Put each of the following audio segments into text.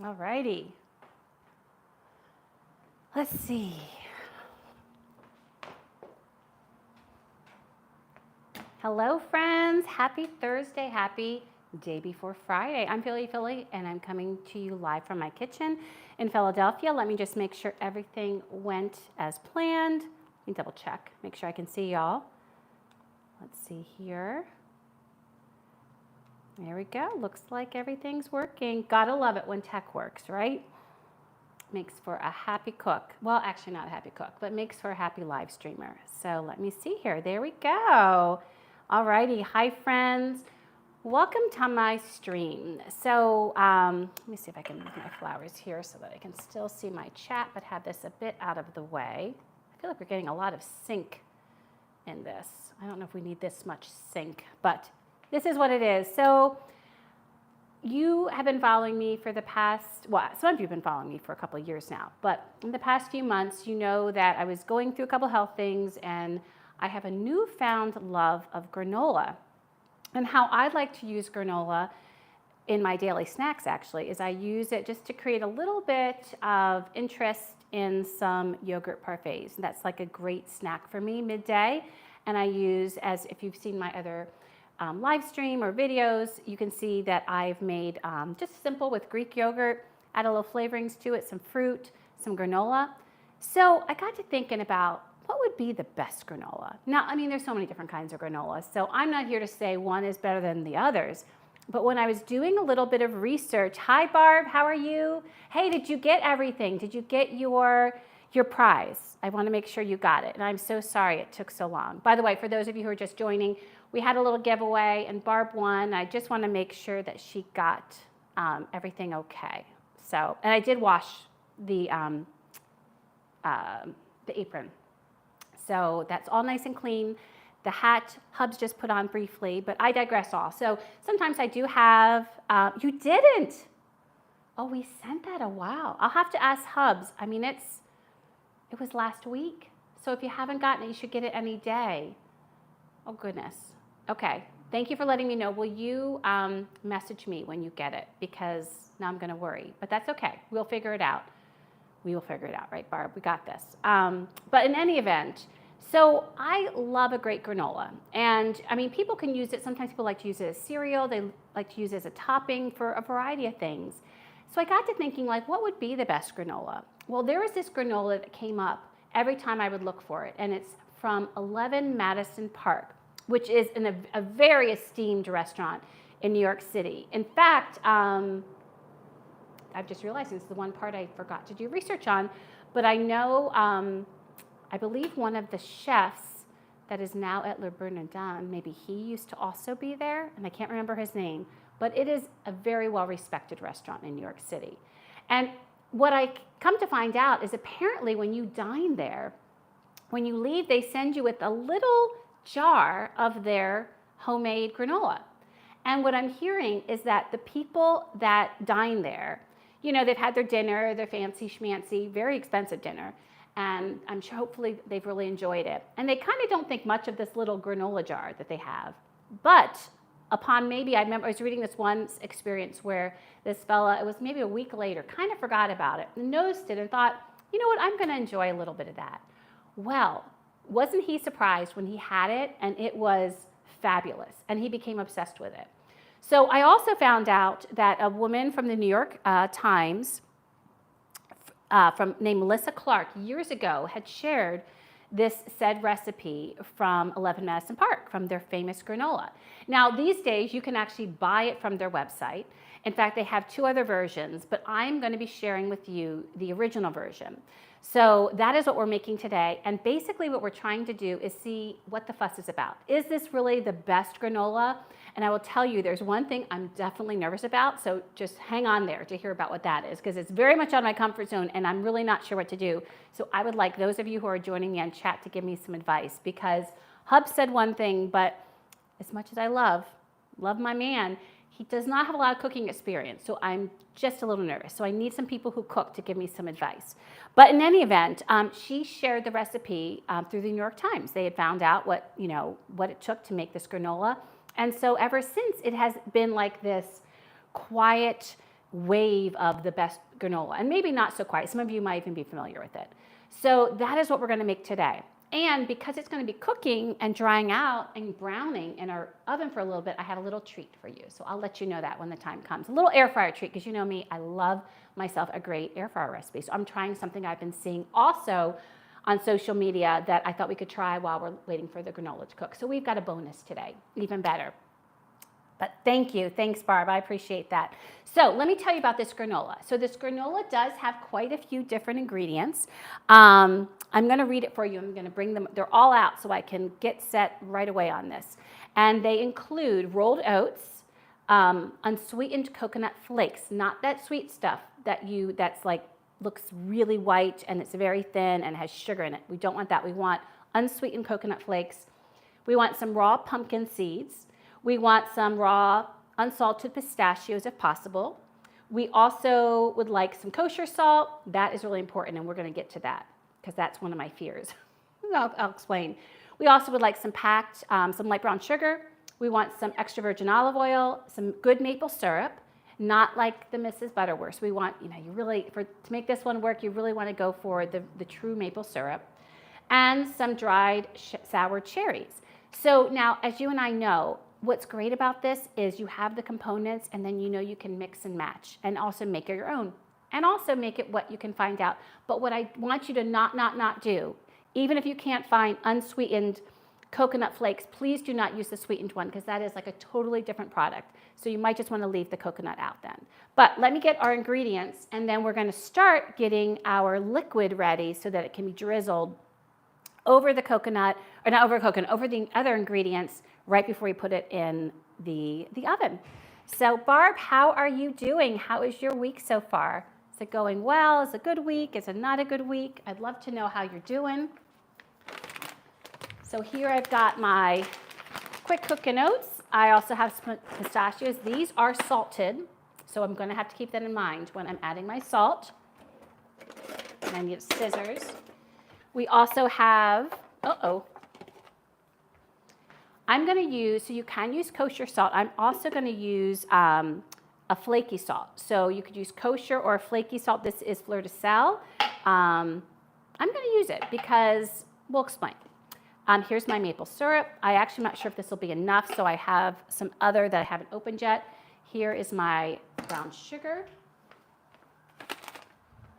All righty. Let's see. Hello, friends. Happy Thursday. Happy day before Friday. I'm Philly, and I'm coming to you live from my kitchen in Philadelphia. Let me just make sure everything went as planned. Let me double check, make sure I can see y'all. Let's see here. There we go. Looks like everything's working. Gotta love it when tech works, right? Makes for a happy cook. Well, actually not a happy cook, but makes for a happy live streamer. So let me see here. There we go. All righty. Hi, friends. Welcome to my stream. So let me see if I can move my flowers here so that I can still see my chat, but have this a bit out of the way. I feel like we're getting a lot of sync in this. I don't know if we need this much sync, but this is what it is. So you have been following me for the past, well, some of you have been following me for a couple of years now, but in the past few months, you know that I was going through a couple health things, and I have a newfound love of granola. And how I like to use granola in my daily snacks, actually, is I use it just to create a little bit of interest in some yogurt parfaits. And that's like a great snack for me midday. And I use, as if you've seen my other live stream or videos, you can see that I've made just simple with Greek yogurt, add a little flavorings to it, some fruit, some granola. So I got to thinking about what would be the best granola. Now, I mean, there's so many different kinds of granola, so I'm not here to say one is better than the others. But when I was doing a little bit of research, hi Barb, how are you? Hey, did you get everything? Did you get your prize? I want to make sure you got it, and I'm so sorry it took so long. By the way, for those of you who are just joining, we had a little giveaway, and Barb won. I just want to make sure that she got everything okay. So, and I did wash the apron. So that's all nice and clean. The hat, Hubs just put on briefly, but I digress all. So sometimes I do have, you didn't. Oh, we sent that, wow. I'll have to ask Hubs. I mean, it was last week. So if you haven't gotten it, you should get it any day. Oh goodness. Okay, thank you for letting me know. Will you message me when you get it? Because now I'm gonna worry, but that's okay. We'll figure it out. We will figure it out, right, Barb? We got this. But in any event, so I love a great granola. And I mean, people can use it. Sometimes people like to use it as cereal. They like to use it as a topping for a variety of things. So I got to thinking, like, what would be the best granola? Well, there was this granola that came up every time I would look for it. And it's from 11 Madison Park, which is in a very esteemed restaurant in New York City. In fact, I've just realized it's the one part I forgot to do research on, but I know, I believe one of the chefs that is now at Le Bernardin, maybe he used to also be there, and I can't remember his name, but it is a very well-respected restaurant in New York City. And what I come to find out is apparently when you dine there, when you leave, they send you with a little jar of their homemade granola. And what I'm hearing is that the people that dine there, you know, they've had their dinner, their fancy schmancy, very expensive dinner, and I'm sure hopefully they've really enjoyed it. And they kind of don't think much of this little granola jar that they have. But upon maybe, I remember I was reading this one experience where this fella, it was maybe a week later, kind of forgot about it, noticed it and thought, you know what, I'm gonna enjoy a little bit of that. Well, wasn't he surprised when he had it and it was fabulous, and he became obsessed with it. So I also found out that a woman from the New York Times, named Melissa Clark, years ago had shared this said recipe from 11 Madison Park, from their famous granola. Now, these days, you can actually buy it from their website. In fact, they have two other versions, but I'm going to be sharing with you the original version. So that is what we're making today. And basically what we're trying to do is see what the fuss is about. Is this really the best granola? And I will tell you, there's one thing I'm definitely nervous about. So just hang on there to hear about what that is, because it's very much out of my comfort zone and I'm really not sure what to do. So I would like those of you who are joining me on chat to give me some advice, because Hub said one thing, but as much as I love my man, he does not have a lot of cooking experience, so I'm just a little nervous. So I need some people who cook to give me some advice. But in any event, she shared the recipe through the New York Times. They had found out what it took to make this granola. And so ever since, it has been like this quiet wave of the best granola, and maybe not so quite. Some of you might even be familiar with it. So that is what we're going to make today. And because it's going to be cooking and drying out and browning in our oven for a little bit, I have a little treat for you. So I'll let you know that when the time comes. A little air fryer treat, because you know me, I love myself a great air fryer recipe. So I'm trying something I've been seeing also on social media that I thought we could try while we're waiting for the granola to cook. So we've got a bonus today, even better. But thank you. Thanks, Barb. I appreciate that. So let me tell you about this granola. So this granola does have quite a few different ingredients. I'm going to read it for you. I'm going to bring them. They're all out so I can get set right away on this. And they include rolled oats, unsweetened coconut flakes, not that sweet stuff that's like looks really white and it's very thin and has sugar in it. We don't want that. We want unsweetened coconut flakes. We want some raw pumpkin seeds. We want some raw unsalted pistachios if possible. We also would like some kosher salt. That is really important, and we're going to get to that because that's one of my fears. I'll explain. We also would like some packed, some light brown sugar. We want some extra virgin olive oil, some good maple syrup, not like the Mrs. Butterworth. We want, you really, to make this one work, you really want to go for the true maple syrup, and some dried sour cherries. So now, as you and I know, what's great about this is you have the components and then you can mix and match and also make it your own and also make it what you can find out. But what I want you to not do, even if you can't find unsweetened coconut flakes, please do not use the sweetened one because that is like a totally different product. So you might just want to leave the coconut out then. But let me get our ingredients and then we're going to start getting our liquid ready so that it can be drizzled over the coconut, or not over coconut, over the other ingredients right before we put it in the oven. So Barb, how are you doing? How is your week so far? Is it going well? Is it a good week? Is it not a good week? I'd love to know how you're doing. So here I've got my quick cooking oats. I also have some pistachios. These are salted, so I'm going to have to keep that in mind when I'm adding my salt. And I need scissors. We also have, I'm going to use, so you can use kosher salt. I'm also going to use a flaky salt. So you could use kosher or flaky salt. This is fleur de sel. I'm going to use it because we'll explain. Here's my maple syrup. I'm actually not sure if this will be enough, so I have some other that I haven't opened yet. Here is my brown sugar.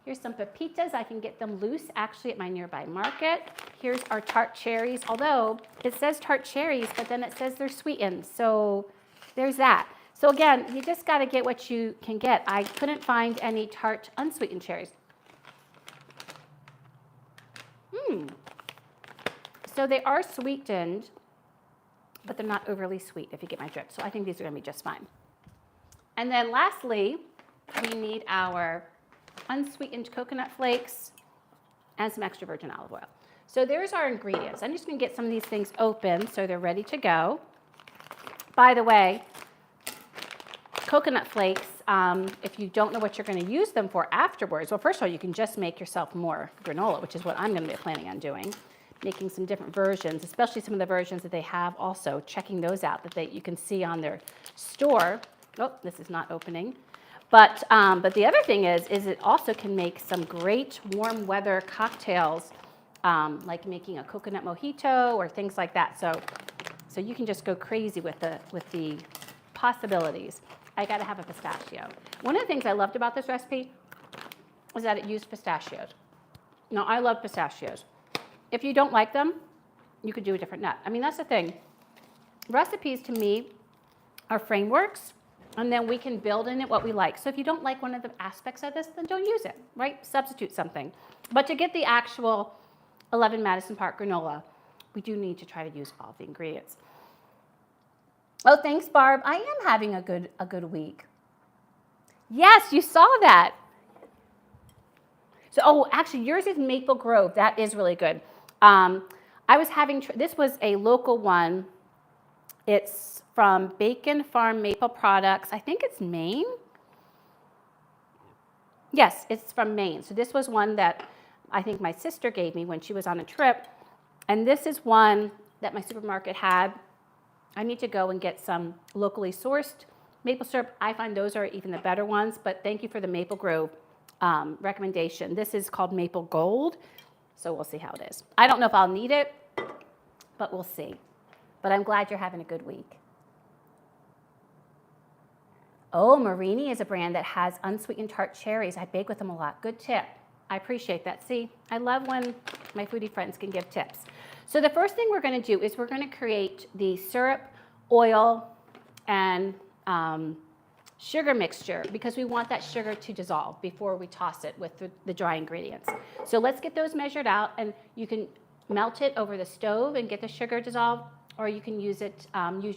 Here's some pepitas. I can get them loose actually at my nearby market. Here's our tart cherries, although it says tart cherries, but then it says they're sweetened. So there's that. So again, you just got to get what you can get. I couldn't find any tart unsweetened cherries. So they are sweetened, but they're not overly sweet if you get my drift. So I think these are going to be just fine. And then lastly, we need our unsweetened coconut flakes and some extra virgin olive oil. So there's our ingredients. I'm just going to get some of these things open so they're ready to go. By the way, coconut flakes, if you don't know what you're going to use them for afterwards, well, first of all, you can just make yourself more granola, which is what I'm going to be planning on doing, making some different versions, especially some of the versions that they have also, checking those out that you can see on their store. Oh, this is not opening. But the other thing is it also can make some great warm weather cocktails, like making a coconut mojito or things like that. So you can just go crazy with the possibilities. I got to have a pistachio. One of the things I loved about this recipe is that it used pistachios. Now, I love pistachios. If you don't like them, you could do a different nut. I mean, that's the thing. Recipes to me are frameworks, and then we can build in it what we like. So if you don't like one of the aspects of this, then don't use it, right? Substitute something. But to get the actual 11 Madison Park granola, we do need to try to use all the ingredients. Oh, thanks, Barb. I am having a good week. Yes, you saw that. So, actually, yours is Maple Grove. That is really good. I was having, this was a local one. It's from Bacon Farm Maple Products. I think it's Maine. Yes, it's from Maine. So this was one that I think my sister gave me when she was on a trip. And this is one that my supermarket had. I need to go and get some locally sourced maple syrup, I find those are even the better ones, but thank you for the Maple Grove recommendation. This is called Maple Gold, so we'll see how it is. I don't know if I'll need it, but we'll see. But I'm glad you're having a good week. Oh, Marini is a brand that has unsweetened tart cherries. I bake with them a lot. Good tip. I appreciate that. See, I love when my foodie friends can give tips. So the first thing we're going to do is we're going to create the syrup, oil, and sugar mixture because we want that sugar to dissolve before we toss it with the dry ingredients. So let's get those measured out, and you can melt it over the stove and get the sugar dissolved, or you can use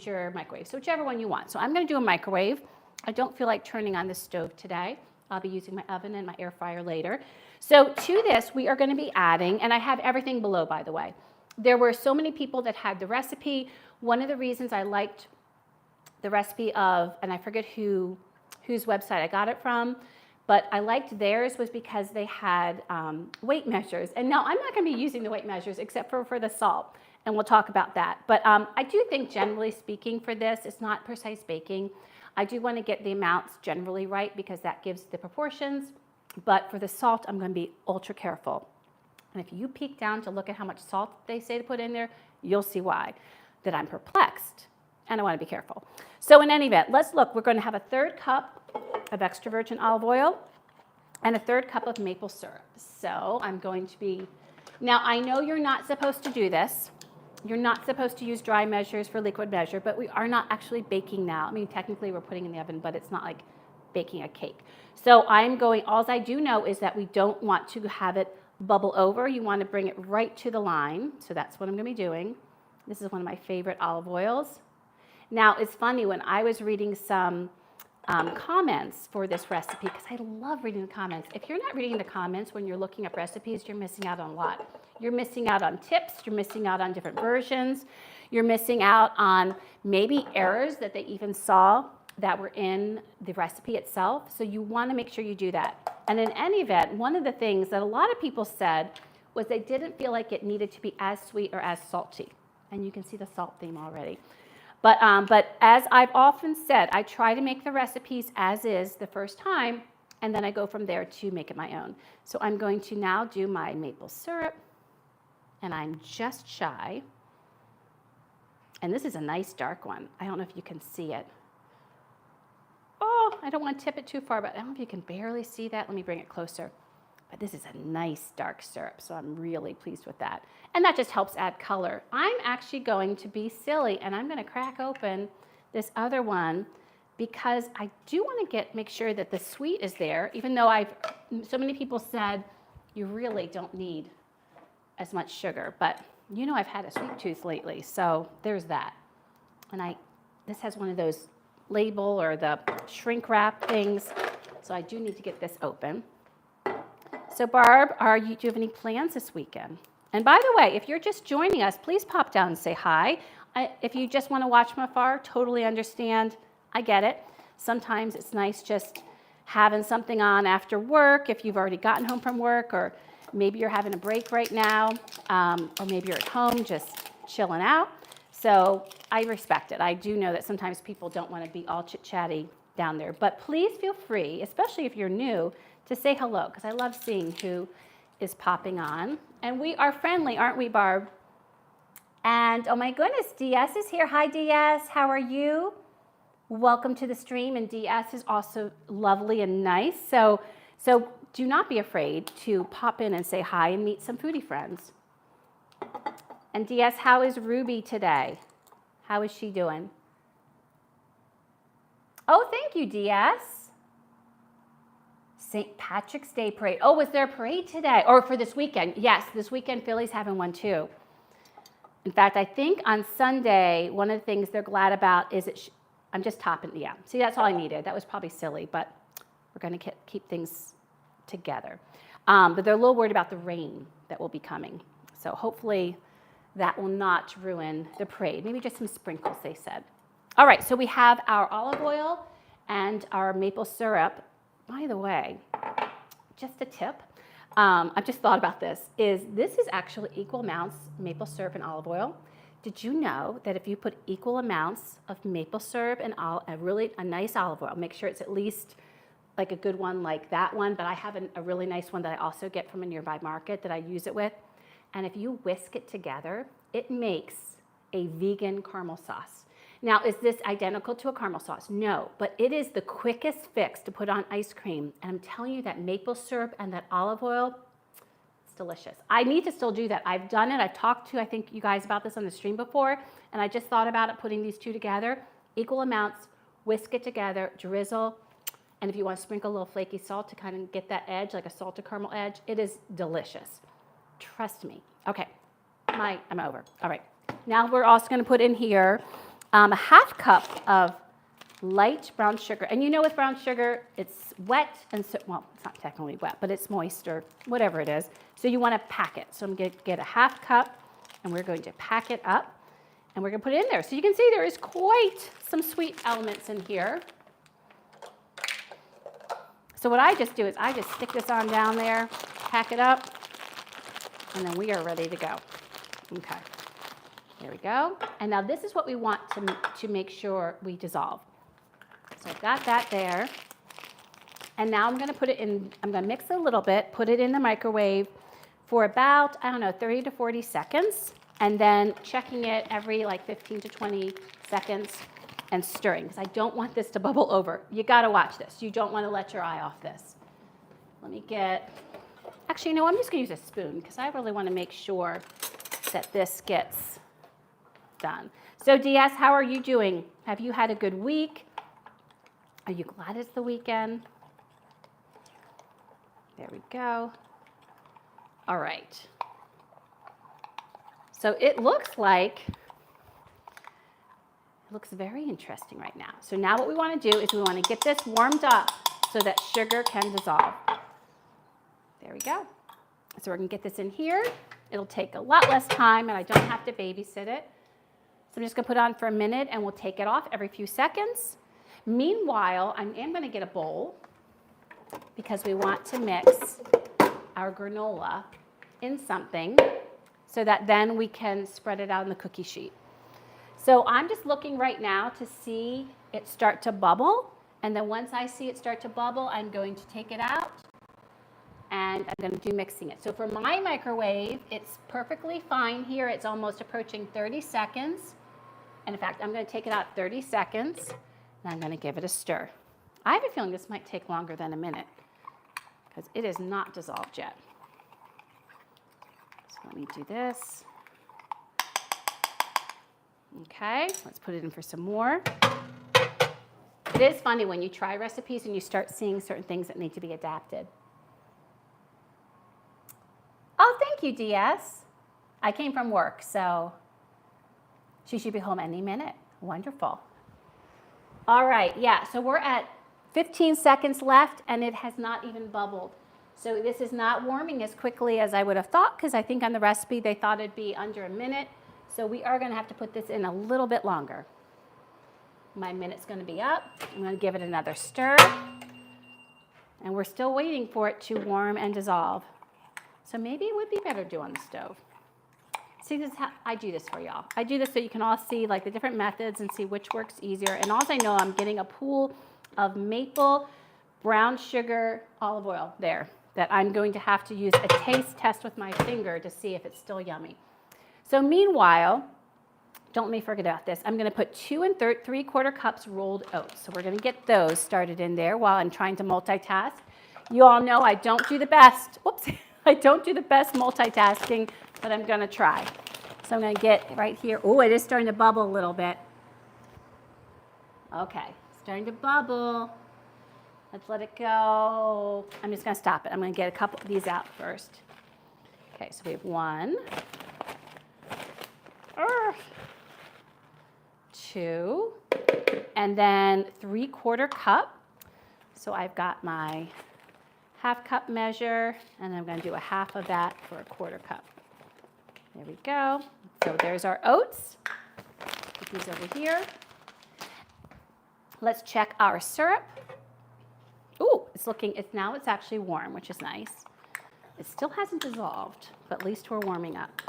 your microwave. So whichever one you want. So I'm going to do a microwave. I don't feel like turning on the stove today. I'll be using my oven and my air fryer later. So to this, we are going to be adding, and I have everything below, by the way. There were so many people that had the recipe. One of the reasons I liked the recipe of, and I forget whose website I got it from, but I liked theirs was because they had weight measures. And no, I'm not going to be using the weight measures except for the salt, and we'll talk about that. But I do think, generally speaking, for this, it's not precise baking. I do want to get the amounts generally right because that gives the proportions. But for the salt, I'm going to be ultra careful. And if you peek down to look at how much salt they say to put in there, you'll see why, that I'm perplexed. And I want to be careful. So in any event, let's look. We're going to have a 1/3 cup of extra virgin olive oil and a 1/3 cup of maple syrup. So I'm going to be, now I know you're not supposed to do this. You're not supposed to use dry measures for liquid measure, but we are not actually baking now. I mean, technically we're putting in the oven, but it's not like baking a cake. So I'm going, all I do know is that we don't want to have it bubble over. You want to bring it right to the line. So that's what I'm going to be doing. This is one of my favorite olive oils. Now, it's funny, when I was reading some comments for this recipe, because I love reading the comments. If you're not reading the comments when you're looking up recipes, you're missing out on a lot. You're missing out on tips. You're missing out on different versions. You're missing out on maybe errors that they even saw that were in the recipe itself. So you want to make sure you do that. And in any event, one of the things that a lot of people said was they didn't feel like it needed to be as sweet or as salty. And you can see the salt theme already. But as I've often said, I try to make the recipes as is the first time, and then I go from there to make it my own. So I'm going to now do my maple syrup, and I'm just shy. And this is a nice dark one. I don't know if you can see it. Oh, I don't want to tip it too far, but I don't know if you can barely see that. Let me bring it closer. But this is a nice dark syrup, so I'm really pleased with that. And that just helps add color. I'm actually going to be silly, and I'm going to crack open this other one because I do want to make sure that the sweet is there, even though so many people said you really don't need as much sugar. But you know I've had a sweet tooth lately, so there's that. And this has one of those label or the shrink wrap things, so I do need to get this open. So Barb, do you have any plans this weekend? And by the way, if you're just joining us, please pop down and say hi. If you just want to watch from afar, totally understand. I get it. Sometimes it's nice just having something on after work if you've already gotten home from work, or maybe you're having a break right now, or maybe you're at home just chilling out. So I respect it. I do know that sometimes people don't want to be all chit-chatty down there. But please feel free, especially if you're new, to say hello, because I love seeing who is popping on. And we are friendly, aren't we, Barb? And oh my goodness, DS is here. Hi, DS. How are you? Welcome to the stream. And DS is also lovely and nice. So do not be afraid to pop in and say hi and meet some foodie friends. And DS, how is Ruby today? How is she doing? Oh, thank you, DS. St. Patrick's Day parade. Oh, was there a parade today? Or for this weekend? Yes, this weekend Philly's having one too. In fact, I think on Sunday, one of the things they're glad about is I'm just topping, yeah. See, that's all I needed. That was probably silly, but we're going to keep things together. But they're a little worried about the rain that will be coming. So hopefully that will not ruin the parade. Maybe just some sprinkles, they said. All right, so we have our olive oil and our maple syrup. By the way, just a tip, I've just thought about this is actually equal amounts maple syrup and olive oil. did you know that if you put equal amounts of maple syrup and a nice olive oil, make sure it's at least like a good one like that one, but I have a really nice one that I also get from a nearby market that I use it with. And if you whisk it together, it makes a vegan caramel sauce. Now, is this identical to a caramel sauce? No, but it is the quickest fix to put on ice cream. And I'm telling you that maple syrup and that olive oil, it's delicious. I need to still do that. I've done it. I've talked to, I think, you guys about this on the stream before, and I just thought about it, putting these two together, equal amounts, whisk it together, drizzle, and if you want to sprinkle a little flaky salt to kind of get that edge, like a salted caramel edge, it is delicious. Trust me. Okay, I'm over. All right, now we're also going to put in here a half cup of light brown sugar. And you know with brown sugar, it's wet, and so, well, it's not technically wet, but it's moist or whatever it is. So you want to pack it. So I'm going to get a half cup, and we're going to pack it up, and we're going to put it in there. So you can see there is quite some sweet elements in here. So what I just do is I just stick this on down there, pack it up, and then we are ready to go. Okay, there we go. And now this is what we want to make sure we dissolve. So I've got that there. And now I'm going to put it in, I'm going to mix it a little bit, put it in the microwave for about, 30 to 40 seconds, and then checking it every like 15 to 20 seconds and stirring, because I don't want this to bubble over. You got to watch this. You don't want to let your eye off this. Let me get, actually, no, I'm just going to use a spoon because I really want to make sure that this gets done. So DS, how are you doing? Have you had a good week? Are you glad it's the weekend? There we go. All right. So it looks like, it looks very interesting right now. So now what we want to do is we want to get this warmed up so that sugar can dissolve. There we go. So we're going to get this in here. It'll take a lot less time, and I don't have to babysit it. So I'm just going to put it on for a minute, and we'll take it off every few seconds. Meanwhile, I am going to get a bowl because we want to mix our granola in something so that then we can spread it out on the cookie sheet. So I'm just looking right now to see it start to bubble, and then once I see it start to bubble, I'm going to take it out and I'm going to do mixing it. So for my microwave, it's perfectly fine here. It's almost approaching 30 seconds. And in fact, I'm going to take it out 30 seconds, and I'm going to give it a stir. I have a feeling this might take longer than a minute because it is not dissolved yet. So let me do this. Okay, let's put it in for some more. It is funny when you try recipes and you start seeing certain things that need to be adapted. Oh, thank you, DS. I came from work, so she should be home any minute. Wonderful. All right, yeah, so we're at 15 seconds left, and it has not even bubbled. So this is not warming as quickly as I would have thought, because I think on the recipe they thought it'd be under a minute. So we are going to have to put this in a little bit longer. My minute's going to be up. I'm going to give it another stir. And we're still waiting for it to warm and dissolve. So maybe it would be better to do on the stove. See, this is how I do this for y'all. I do this so you can all see like the different methods and see which works easier. And also I know I'm getting a pool of maple, brown sugar, olive oil there that I'm going to have to use a taste test with my finger to see if it's still yummy. So meanwhile, don't let me forget about this. I'm going to put 2 3/4 cups rolled oats. So we're going to get those started in there while I'm trying to multitask. You all know I don't do the best. Whoops. I don't do the best multitasking, but I'm going to try. So I'm going to get right here. Oh, it is starting to bubble a little bit. Okay, starting to bubble. Let's let it go. I'm just going to stop it. I'm going to get a couple of these out first. Okay, so we have 1, 2, and then 3/4 cup. So I've got my half cup measure, and I'm going to do a half of that for a 1/4 cup. There we go. So there's our oats. Put these over here. Let's check our syrup. Ooh, now it's actually warm, which is nice. It still hasn't dissolved, but at least we're warming up.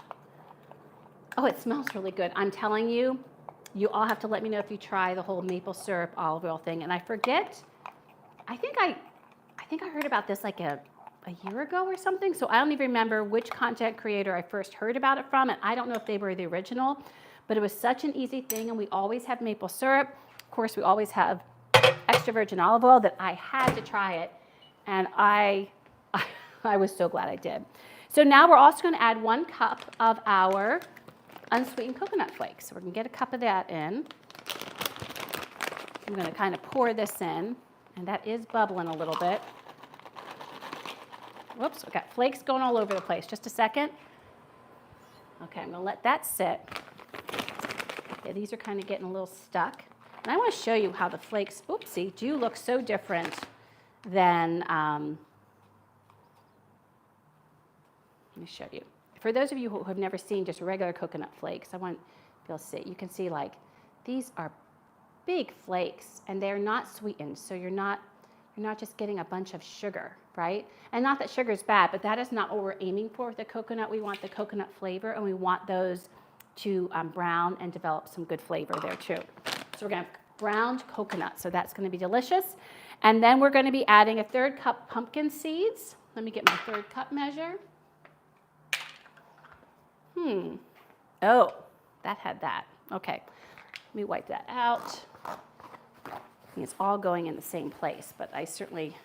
Oh, it smells really good. I'm telling you, you all have to let me know if you try the whole maple syrup olive oil thing. And I forget, I think I heard about this like a year ago or something. So I don't even remember which content creator I first heard about it from. And I don't know if they were the original, but it was such an easy thing. And we always have maple syrup. Of course, we always have extra virgin olive oil that I had to try it. And I was so glad I did. So now we're also going to add 1 cup of our unsweetened coconut flakes. So we're going to get a cup of that in. I'm going to kind of pour this in, and that is bubbling a little bit. Whoops, I've got flakes going all over the place. Just a second. Okay, I'm going to let that sit. Okay, these are kind of getting a little stuck. And I want to show you how the flakes, oopsie, do look so different than, let me show you. For those of you who have never seen just regular coconut flakes, I want to be able to see. You can see like these are big flakes and they're not sweetened. So you're not just getting a bunch of sugar, right? And not that sugar is bad, but that is not what we're aiming for with the coconut. We want the coconut flavor and we want those to brown and develop some good flavor there too. So we're going to have browned coconut. So that's going to be delicious. And then we're going to be adding a 1/3 cup pumpkin seeds. Let me get my 1/3 cup measure. Oh, that had that. Okay, let me wipe that out. It's all going in the same place, but I certainly,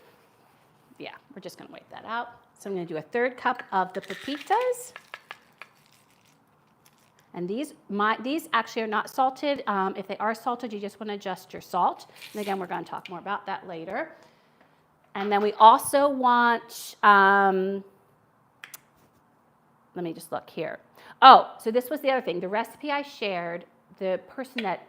yeah, we're just going to wipe that out. So I'm going to do a 1/3 cup of the pepitas. And these actually are not salted. If they are salted, you just want to adjust your salt. And again, we're going to talk more about that later. And then we also want, let me just look here. Oh, so this was the other thing. The recipe I shared, the person that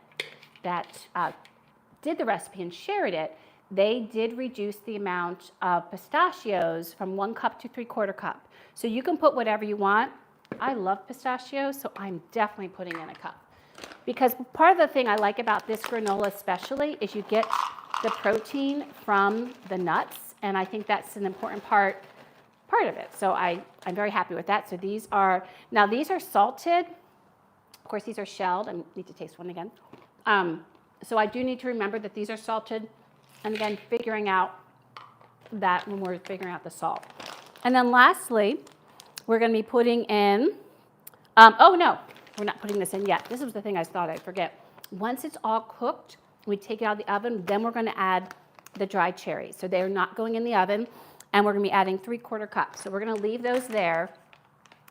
did the recipe and shared it, they did reduce the amount of pistachios from 1 cup to 3/4 cup. So you can put whatever you want. I love pistachios, so I'm definitely putting in a cup. Because part of the thing I like about this granola especially is you get the protein from the nuts, and I think that's an important part of it. So I'm very happy with that. So these are salted. Of course, these are shelled. I need to taste one again. So I do need to remember that these are salted. And again, figuring out that when we're figuring out the salt. And then lastly, we're going to be putting in, oh no, we're not putting this in yet. This was the thing I thought I'd forget. Once it's all cooked, we take it out of the oven, then we're going to add the dried cherries. So they're not going in the oven, and we're going to be adding 3/4 cups. So we're going to leave those there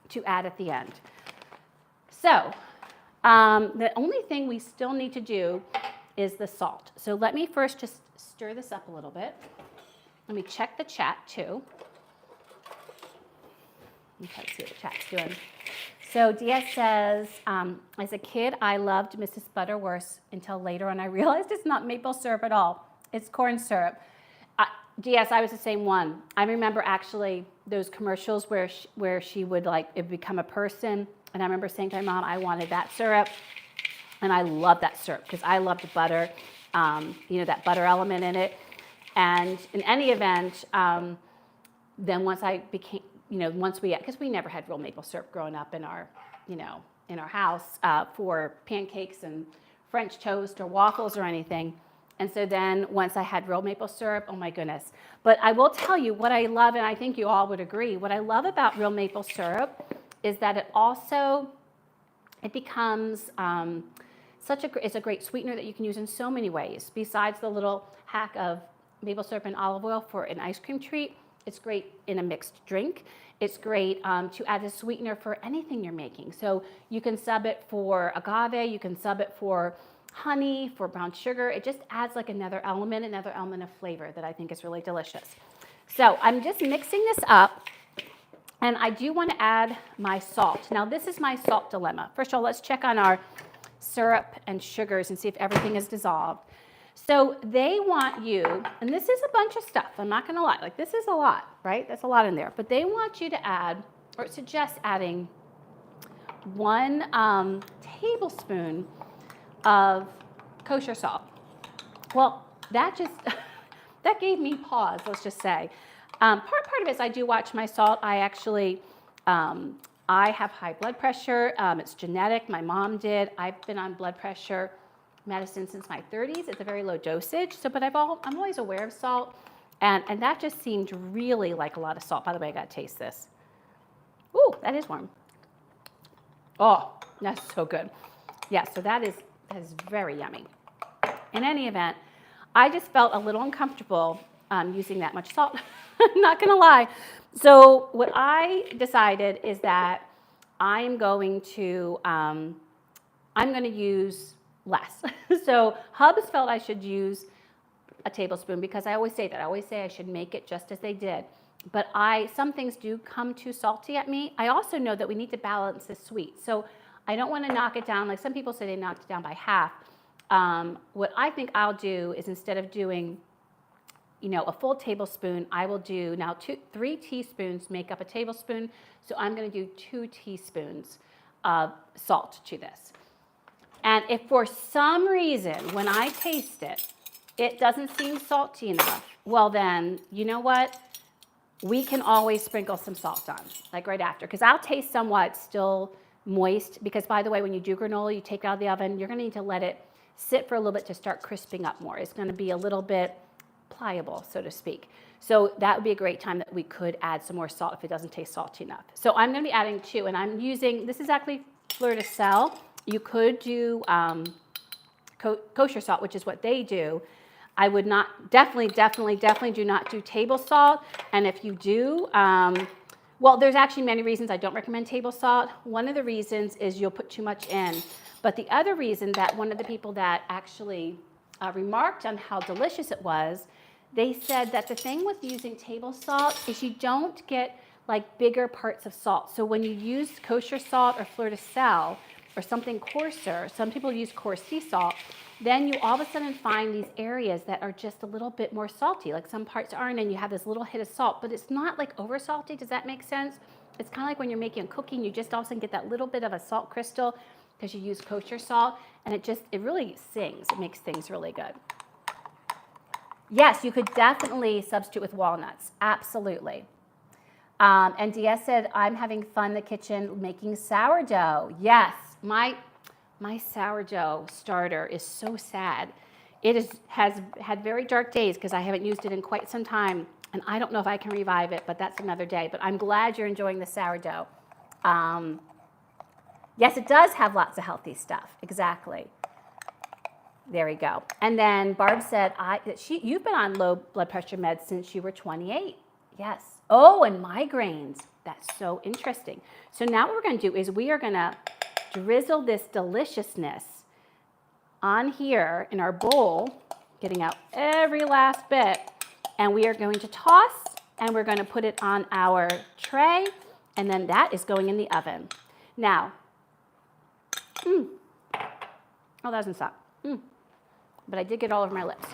to add at the end. So the only thing we still need to do is the salt. So let me first just stir this up a little bit. Let me check the chat too. Okay, let's see what the chat's doing. So Diaz says, as a kid, I loved Mrs. Butterworth until later on I realized it's not maple syrup at all. It's corn syrup. Diaz, I was the same one. I remember actually those commercials where she would it become a person. And I remember saying to my mom, I wanted that syrup. And I love that syrup because I love the butter, that butter element in it. And in any event, then once I became, because we never had real maple syrup growing up in our house for pancakes and French toast or waffles or anything. And so then once I had real maple syrup, oh my goodness. But I will tell you what I love, and I think you all would agree, what I love about real maple syrup is that it becomes it's a great sweetener that you can use in so many ways. Besides the little hack of maple syrup and olive oil for an ice cream treat, it's great in a mixed drink. It's great to add a sweetener for anything you're making. So you can sub it for agave, you can sub it for honey, for brown sugar. It just adds another element of flavor that I think is really delicious. So I'm just mixing this up, and I do want to add my salt. Now this is my salt dilemma. First of all, let's check on our syrup and sugars and see if everything is dissolved. So they want you, and this is a bunch of stuff, I'm not going to lie, this is a lot, right? That's a lot in there. But they want you to add, or suggest adding 1 tablespoon of kosher salt. Well, that gave me pause, let's just say. Part of it is I do watch my salt. I actually I have high blood pressure. It's genetic. My mom did. I've been on blood pressure medicine since my 30s. It's a very low dosage. So, but I'm always aware of salt. And that just seemed really like a lot of salt. By the way, I got to taste this. Ooh, that is warm. Oh, that's so good. Yeah, so that is very yummy. In any event, I just felt a little uncomfortable using that much salt. I'm not going to lie. So what I decided is that I'm going to use less. So Hubs felt I should use a tablespoon because I always say that. I always say I should make it just as they did. But some things do come too salty at me. I also know that we need to balance the sweet. So I don't want to knock it down. Like some people say they knocked it down by half. What I think I'll do is instead of doing, a full tablespoon, I will do now 3 teaspoons make up a tablespoon. So I'm going to do 2 teaspoons of salt to this. And if for some reason when I taste it, it doesn't seem salty enough, well then, you know what? We can always sprinkle some salt on, like right after, because I'll taste somewhat still moist, because by the way, when you do granola, you take it out of the oven, you're going to need to let it sit for a little bit to start crisping up more. It's going to be a little bit pliable, so to speak. So that would be a great time that we could add some more salt if it doesn't taste salty enough. So I'm going to be adding 2, and I'm using, this is actually fleur de sel. You could do kosher salt, which is what they do. I would not, definitely do not do table salt. And if you do, well, there's actually many reasons I don't recommend table salt. One of the reasons is you'll put too much in. But the other reason that one of the people that actually remarked on how delicious it was, they said that the thing with using table salt is you don't get like bigger parts of salt. So when you use kosher salt or fleur de sel or something coarser, some people use coarse sea salt, then you all of a sudden find these areas that are just a little bit more salty, like some parts aren't, and you have this little hit of salt, but it's not like over salty. Does that make sense? It's kind of like when you're making cooking, you just all of a sudden get that little bit of a salt crystal because you use kosher salt, and it really sings. It makes things really good. Yes, you could definitely substitute with walnuts. Absolutely. And Dia said, I'm having fun in the kitchen making sourdough. Yes, my sourdough starter is so sad. It has had very dark days because I haven't used it in quite some time, and I don't know if I can revive it, but that's another day. But I'm glad you're enjoying the sourdough. Yes, it does have lots of healthy stuff. Exactly. There we go. And then Barb said, you've been on low blood pressure meds since you were 28. Yes. Oh, and migraines. That's so interesting. So now what we're going to do is we are going to drizzle this deliciousness on here in our bowl, getting out every last bit, and we are going to toss, and we're going to put it on our tray, and then that is going in the oven. Now, oh, that doesn't stop. But I did get all over my lips.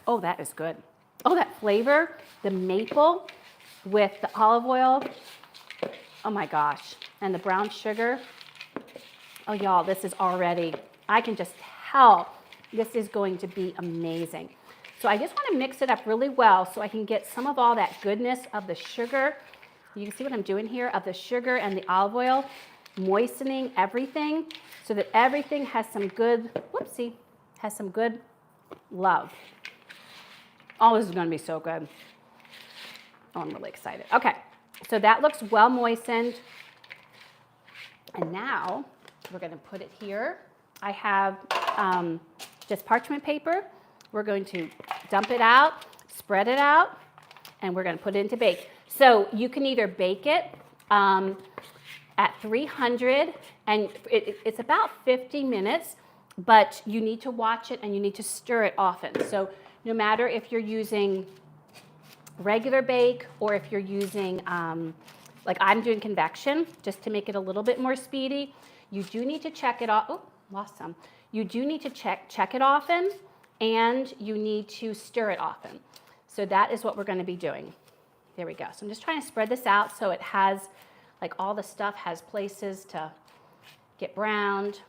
Oh, that is good. Oh, that flavor, the maple with the olive oil. Oh my gosh. And the brown sugar. Oh, y'all, this is already, I can just tell this is going to be amazing. So I just want to mix it up really well so I can get some of all that goodness of the sugar. You can see what I'm doing here, of the sugar and the olive oil, moistening everything so that everything has some good, has some good love. Oh, this is going to be so good. Oh, I'm really excited. Okay, so that looks well moistened. And now we're going to put it here. I have just parchment paper. We're going to dump it out, spread it out, and we're going to put it into bake. So you can either bake it at 300, and it's about 50 minutes, but you need to watch it and you need to stir it often. So no matter if you're using regular bake or if you're using, like I'm doing convection, just to make it a little bit more speedy, you do need to check it off. Oh, lost some. You do need to check it often, and you need to stir it often. So that is what we're going to be doing. There we go. So I'm just trying to spread this out so it has, like all the stuff has places to get browned.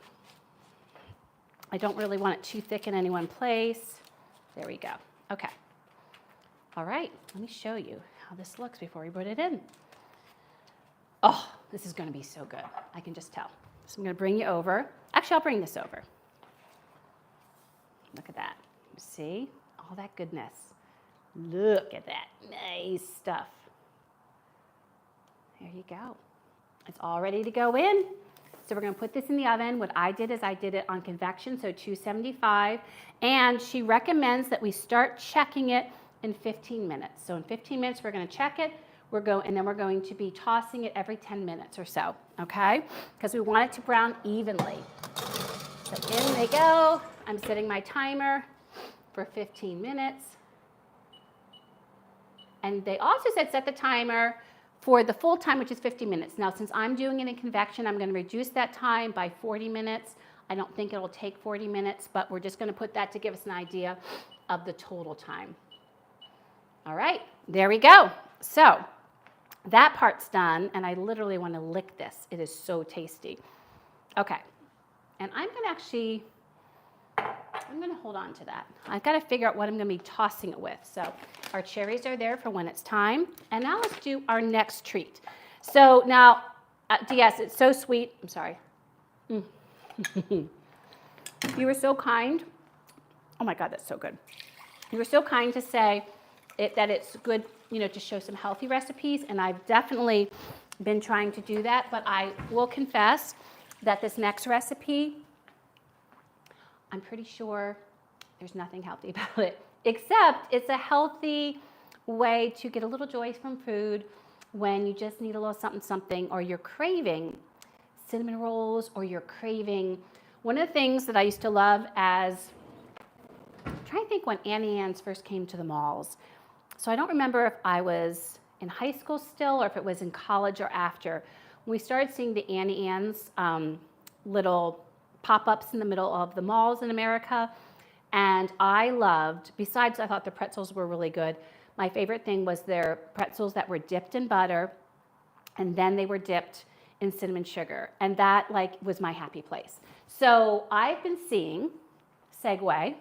I don't really want it too thick in any one place. There we go. Okay. All right. Let me show you how this looks before we put it in. Oh, this is going to be so good. I can just tell. So I'm going to bring you over. Actually, I'll bring this over. Look at that. See? All that goodness. Look at that. Nice stuff. There you go. It's all ready to go in. So we're going to put this in the oven. What I did is I did it on convection, so 275. And she recommends that we start checking it in 15 minutes. So in 15 minutes, we're going to check it. And then we're going to be tossing it every 10 minutes or so, okay? Because we want it to brown evenly. So in they go. I'm setting my timer for 15 minutes. And they also said set the timer for the full time, which is 50 minutes. Now, since I'm doing it in convection, I'm going to reduce that time by 40 minutes. I don't think it'll take 40 minutes, but we're just going to put that to give us an idea of the total time. All right, there we go. So that part's done, and I literally want to lick this. It is so tasty. Okay, and I'm going to hold on to that. I've got to figure out what I'm going to be tossing it with. So our cherries are there for when it's time. And now let's do our next treat. So now, DS, it's so sweet. I'm sorry. You were so kind. Oh my God, that's so good. You were so kind to say that it's good, to show some healthy recipes. And I've definitely been trying to do that. But I will confess that this next recipe, I'm pretty sure there's nothing healthy about it, except it's a healthy way to get a little joy from food when you just need a little something, or you're craving cinnamon rolls, or you're craving. One of the things that I used to love I'm trying to think when Auntie Anne's first came to the malls. So I don't remember if I was in high school still, or if it was in college or after. We started seeing the Auntie Anne's little pop-ups in the middle of the malls in America. And I loved, besides I thought the pretzels were really good, my favorite thing was their pretzels that were dipped in butter, and then they were dipped in cinnamon sugar. And that was my happy place. So I've been seeing, segue,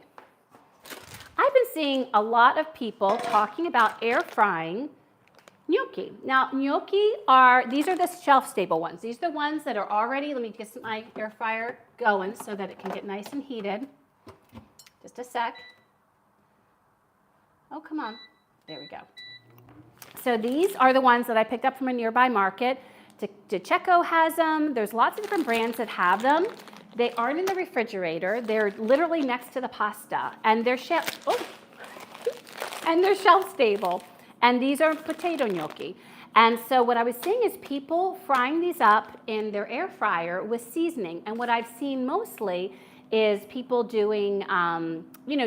I've been seeing a lot of people talking about air frying gnocchi. Now, gnocchi these are the shelf-stable ones. These are the ones that are already, let me get my air fryer going so that it can get nice and heated. Just a sec. Oh, come on. There we go. So these are the ones that I picked up from a nearby market. DeCecco has them. There's lots of different brands that have them. They aren't in the refrigerator. They're literally next to the pasta. And they're shelf-stable. And these are potato gnocchi. And so what I was seeing is people frying these up in their air fryer with seasoning. And what I've seen mostly is people doing,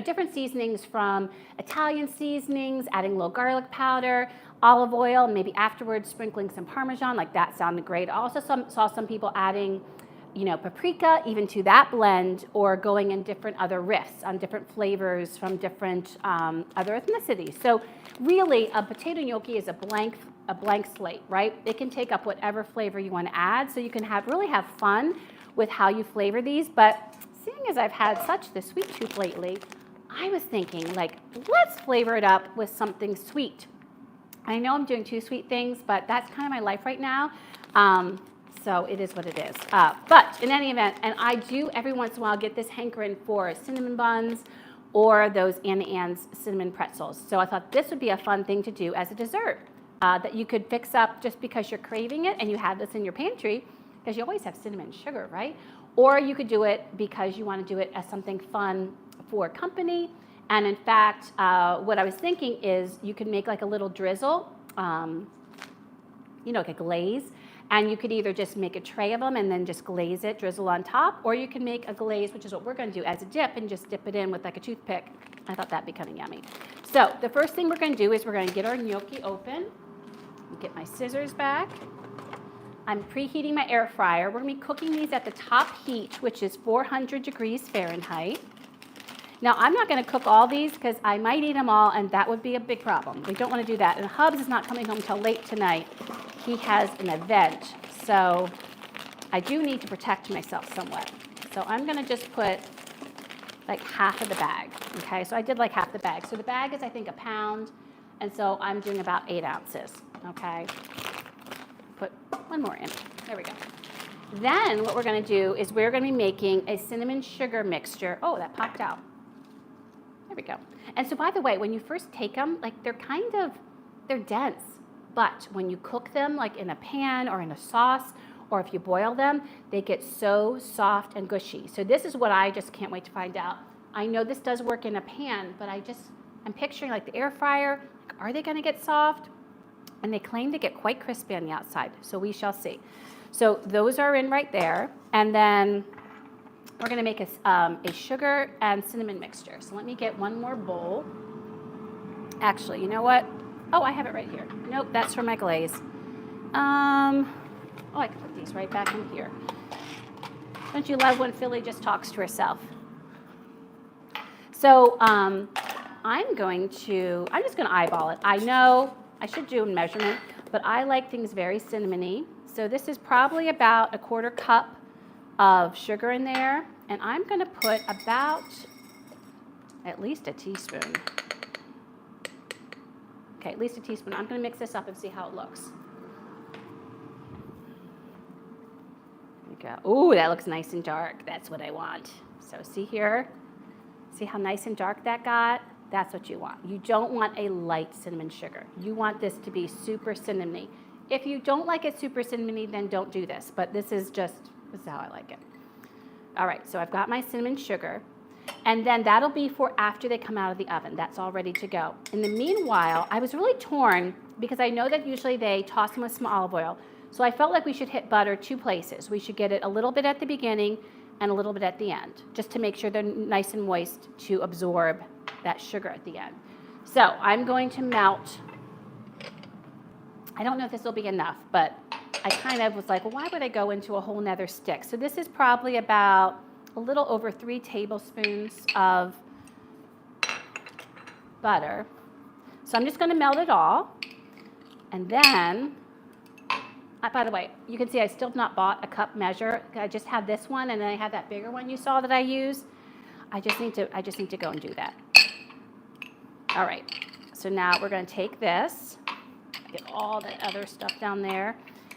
different seasonings, from Italian seasonings, adding a little garlic powder, olive oil, and maybe afterwards sprinkling some Parmesan. That sounded great. I also saw some people adding, paprika even to that blend, or going in different other riffs on different flavors from different other ethnicities. So really, a potato gnocchi is a blank slate, right? It can take up whatever flavor you want to add, so you can really have fun with how you flavor these. But seeing as I've had such the sweet tooth lately, I was thinking, let's flavor it up with something sweet. I know I'm doing two sweet things, but that's kind of my life right now. So it is what it is. But in any event, and I do every once in a while get this hankering for cinnamon buns or those Auntie Anne's cinnamon pretzels. So I thought this would be a fun thing to do as a dessert that you could fix up just because you're craving it and you have this in your pantry, because you always have cinnamon sugar, right? Or you could do it because you want to do it as something fun for company. And in fact, what I was thinking is you could make a little drizzle, like a glaze. And you could either just make a tray of them and then just glaze it, drizzle on top, or you can make a glaze, which is what we're going to do, as a dip, and just dip it in with a toothpick. I thought that'd be kind of yummy. So the first thing we're going to do is we're going to get our gnocchi open. Get my scissors back. I'm preheating my air fryer. We're going to be cooking these at the top heat, which is 400 degrees Fahrenheit. Now, I'm not going to cook all these because I might eat them all, and that would be a big problem. We don't want to do that. And Hubs is not coming home till late tonight. He has an event, so I do need to protect myself somewhat. So I'm going to just put half of the bag, okay? So I did half the bag. So the bag is, I think, a pound, and so I'm doing about 8 ounces, okay? put one more in. There we go. Then what we're going to do is we're going to be making a cinnamon sugar mixture. Oh, that popped out. There we go. And so by the way, when you first take them, like they're dense. But when you cook them like in a pan or in a sauce, or if you boil them, they get so soft and gushy. So this is what I just can't wait to find out. I know this does work in a pan, but I'm picturing like the air fryer. Like, are they going to get soft? And they claim to get quite crispy on the outside. So we shall see. So those are in right there. And then we're going to make a sugar and cinnamon mixture. So let me get one more bowl. Actually, you know what? Oh, I have it right here. Nope, that's for my glaze. Oh, I can put these right back in here. Don't you love when Philly just talks to herself? So I'm just going to eyeball it. I know I should do a measurement, but I like things very cinnamony. So this is probably about a 1/4 cup of sugar in there. And I'm going to put about at least a teaspoon. Okay, at least a teaspoon. I'm going to mix this up and see how it looks. There we go. Ooh, that looks nice and dark. That's what I want. So see here? See how nice and dark that got? That's what you want. You don't want a light cinnamon sugar. You want this to be super cinnamony. If you don't like it super cinnamony, then don't do this. But this is how I like it. All right, so I've got my cinnamon sugar. And then that'll be for after they come out of the oven. That's all ready to go. In the meanwhile, I was really torn because I know that usually they toss them with some olive oil. So I felt like we should hit butter 2 places. We should get it a little bit at the beginning and a little bit at the end, just to make sure they're nice and moist to absorb that sugar at the end. So I'm going to melt. I don't know if this will be enough, but I kind of was like, well, why would I go into a whole nother stick? So this is probably about a little over 3 tablespoons of butter. So I'm just going to melt it all. And then, by the way, you can see I still have not bought a cup measure. I just have this one, and then I have that bigger one you saw that I use. I just need to go and do that. All right. So now we're going to take this, get all that other stuff down there,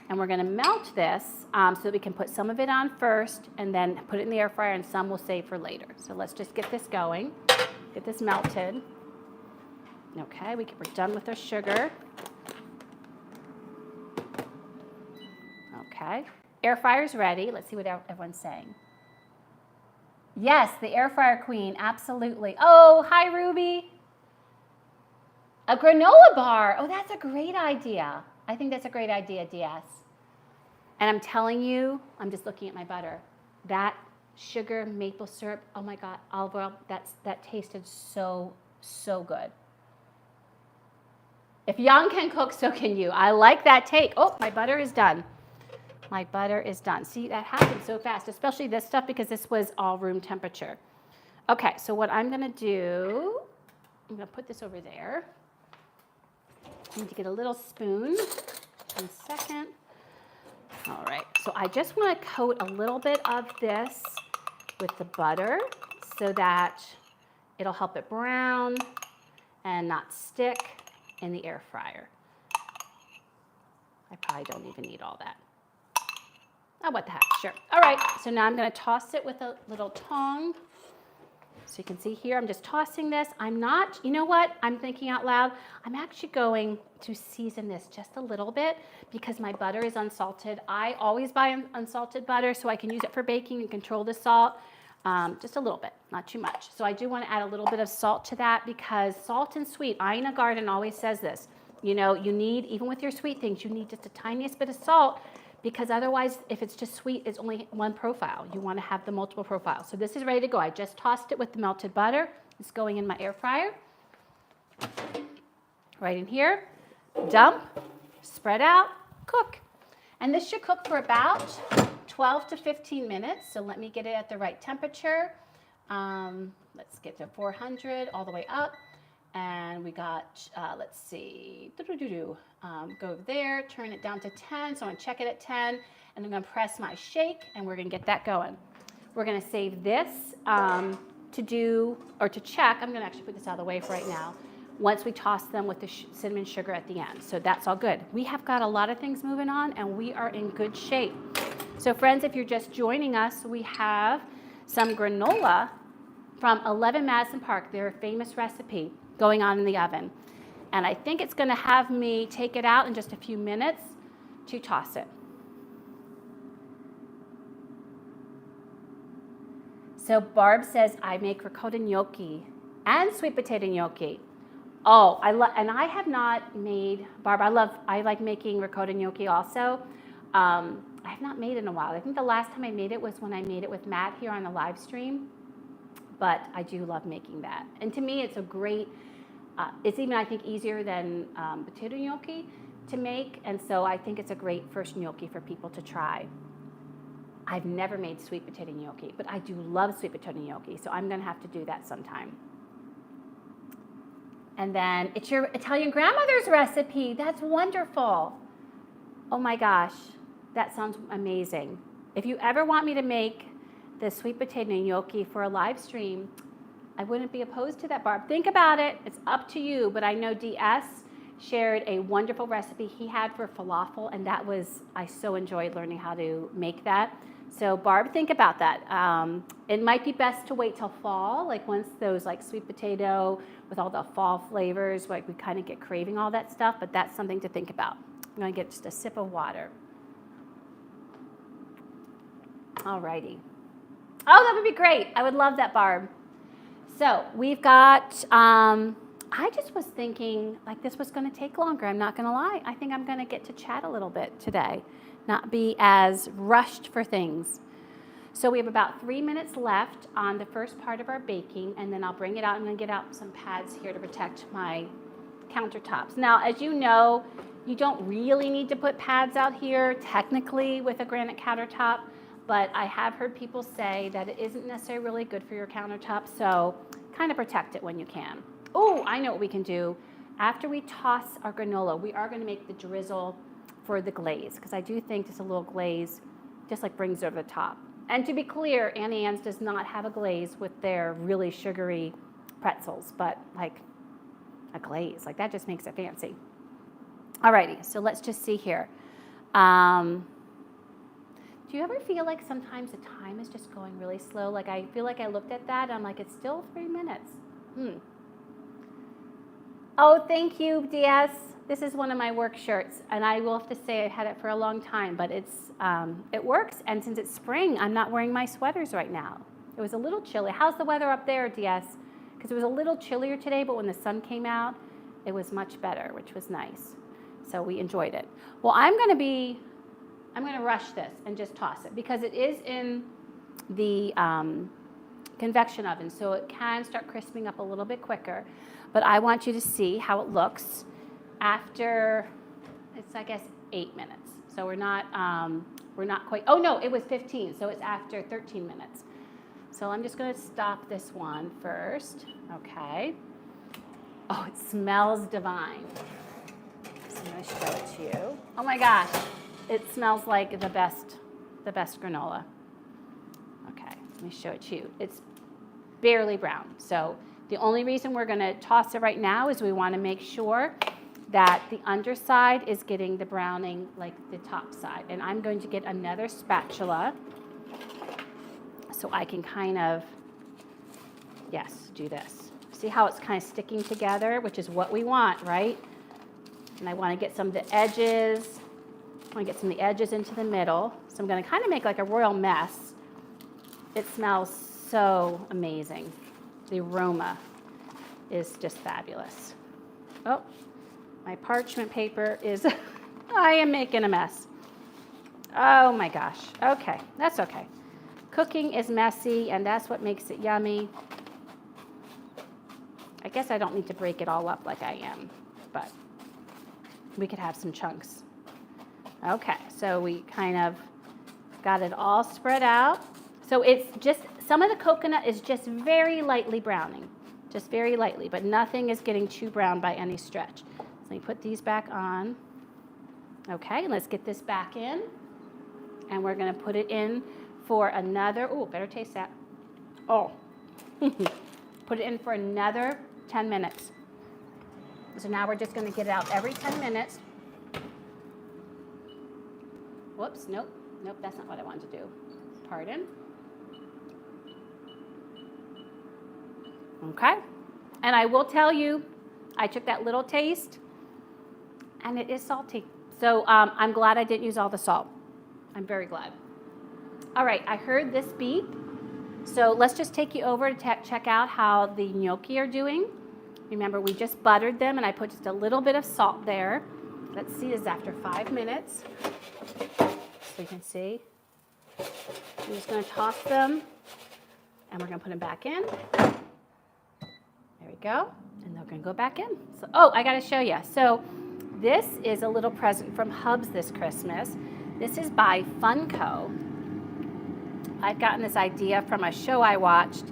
and we're going to melt this so that we can put some of it on first and then put it in the air fryer, and some we'll save for later. So let's just get this going, get this melted. Okay, we're done with our sugar. Okay, air fryer's ready. Let's see what everyone's saying. Yes, the air fryer queen, absolutely. Oh, hi, Ruby. A granola bar. Oh, that's a great idea. I think that's a great idea, DS. And I'm telling you, I'm just looking at my butter. That sugar, maple syrup, oh my God, olive oil, that tasted so, so good. If Young can cook, so can you. I like that take. Oh, my butter is done. My butter is done. See, that happened so fast, especially this stuff because this was all room temperature. Okay, so what I'm going to do, I'm going to put this over there. I need to get a little spoon. 1 second. All right, so I just want to coat a little bit of this with the butter so that it'll help it brown and not stick in the air fryer. I probably don't even need all that. Oh, what the heck, sure. All right, so now I'm going to toss it with a little tongue. So you can see here, I'm just tossing this. I'm not, you know what, I'm thinking out loud. I'm actually going to season this just a little bit because my butter is unsalted. I always buy unsalted butter so I can use it for baking and control the salt. Just a little bit, not too much. So I do want to add a little bit of salt to that because salt and sweet, Ina Garden always says this. You know, you need, even with your sweet things, you need just the tiniest bit of salt because otherwise, if it's just sweet, it's only one profile. You want to have the multiple profiles. So this is ready to go. I just tossed it with the melted butter. It's going in my air fryer. Right in here. Dump, spread out, cook. And this should cook for about 12 to 15 minutes. So let me get it at the right temperature. Let's get to 400 all the way up. And we got, let's see, go there, turn it down to 10. So I'm going to check it at 10. And I'm going to press my shake, and we're going to get that going. We're going to save this to do, or to check. I'm going to actually put this out of the way for right now. once we toss them with the cinnamon sugar at the end. So that's all good. We have got a lot of things moving on, and we are in good shape. So friends, if you're just joining us, we have some granola from 11 Madison Park, their famous recipe, going on in the oven. And I think it's going to have me take it out in just a few minutes to toss it. So Barb says, I make ricotta gnocchi and sweet potato gnocchi. Oh, and I have not made, Barb, I like making ricotta gnocchi also. I have not made it in a while. I think the last time I made it was when I made it with Matt here on the live stream. But I do love making that. And to me, it's a great, it's even, I think, easier than potato gnocchi to make. And so I think it's a great first gnocchi for people to try. I've never made sweet potato gnocchi, but I do love sweet potato gnocchi. So I'm going to have to do that sometime. And then it's your Italian grandmother's recipe. That's wonderful. Oh my gosh, that sounds amazing. If you ever want me to make the sweet potato gnocchi for a live stream, I wouldn't be opposed to that, Barb. Think about it. It's up to you. But I know DS shared a wonderful recipe he had for falafel, and that was, I so enjoyed learning how to make that. So Barb, think about that. It might be best to wait till fall, like once those like sweet potato with all the fall flavors, like we kind of get craving all that stuff, but that's something to think about. I'm gonna get just a sip of water. Alrighty. Oh, that would be great. I would love that, Barb. So we've got, I just was thinking like this was gonna take longer. I'm not gonna lie. I think I'm gonna get to chat a little bit today, not be as rushed for things. So we have about 3 minutes left on the first part of our baking, and then I'll bring it out. I'm gonna get out some pads here to protect my countertops. Now, as you know, you don't really need to put pads out here technically with a granite countertop, but I have heard people say that it isn't necessarily really good for your countertop, so kind of protect it when you can. Oh, I know what we can do. After we toss our granola, we are gonna make the drizzle for the glaze, because I do think just a little glaze just like brings it over the top. And to be clear, Auntie Anne's does not have a glaze with their really sugary pretzels, but like a glaze, like that just makes it fancy. Alrighty, so let's just see here. Do you ever feel like sometimes the time is just going really slow? Like I feel like I looked at that, and I'm like, it's still 3 minutes. Oh, thank you, DS. This is one of my work shirts, and I will have to say I've had it for a long time, but it works. And since it's spring, I'm not wearing my sweaters right now. It was a little chilly. How's the weather up there, DS? Because it was a little chillier today, but when the sun came out, it was much better, which was nice. So we enjoyed it. Well, I'm going to rush this and just toss it because it is in the convection oven, so it can start crisping up a little bit quicker. But I want you to see how it looks after, it's I guess 8 minutes. So we're not quite, oh no, it was 15, so it's after 13 minutes. So I'm just going to stop this one first. Okay. Oh, it smells divine. So I'm going to show it to you. Oh my gosh, it smells like the best granola. Okay, let me show it to you. It's barely brown. So the only reason we're going to toss it right now is we want to make sure that the underside is getting the browning like the top side. And I'm going to get another spatula so I can kind of, yes, do this. See how it's kind of sticking together, which is what we want, right? And I want to get some of the edges. I want to get some of the edges into the middle. So I'm going to kind of make like a royal mess. It smells so amazing. The aroma is just fabulous. Oh, my parchment paper is, I am making a mess. Oh my gosh. Okay, that's okay. Cooking is messy, and that's what makes it yummy. I guess I don't need to break it all up like I am, but we could have some chunks. Okay, so we kind of got it all spread out. So it's just, some of the coconut is just very lightly browning, just very lightly, but nothing is getting too brown by any stretch. So let me put these back on. Okay, let's get this back in, and we're gonna put it in for another, oh, better taste that. Oh, put it in for another 10 minutes. So now we're just going to get it out every 10 minutes. Whoops, nope, that's not what I wanted to do. Pardon. Okay, and I will tell you, I took that little taste, and it is salty. So I'm glad I didn't use all the salt. I'm very glad. All right, I heard this beep. So let's just take you over to check out how the gnocchi are doing. Remember, we just buttered them, and I put just a little bit of salt there. Let's see, this is after 5 minutes. So you can see. I'm just going to toss them, and we're going to put them back in. There we go. And they're going to go back in. So, oh, I got to show you. So this is a little present from Hubs this Christmas. This is by Funko. I've gotten this idea from a show I watched.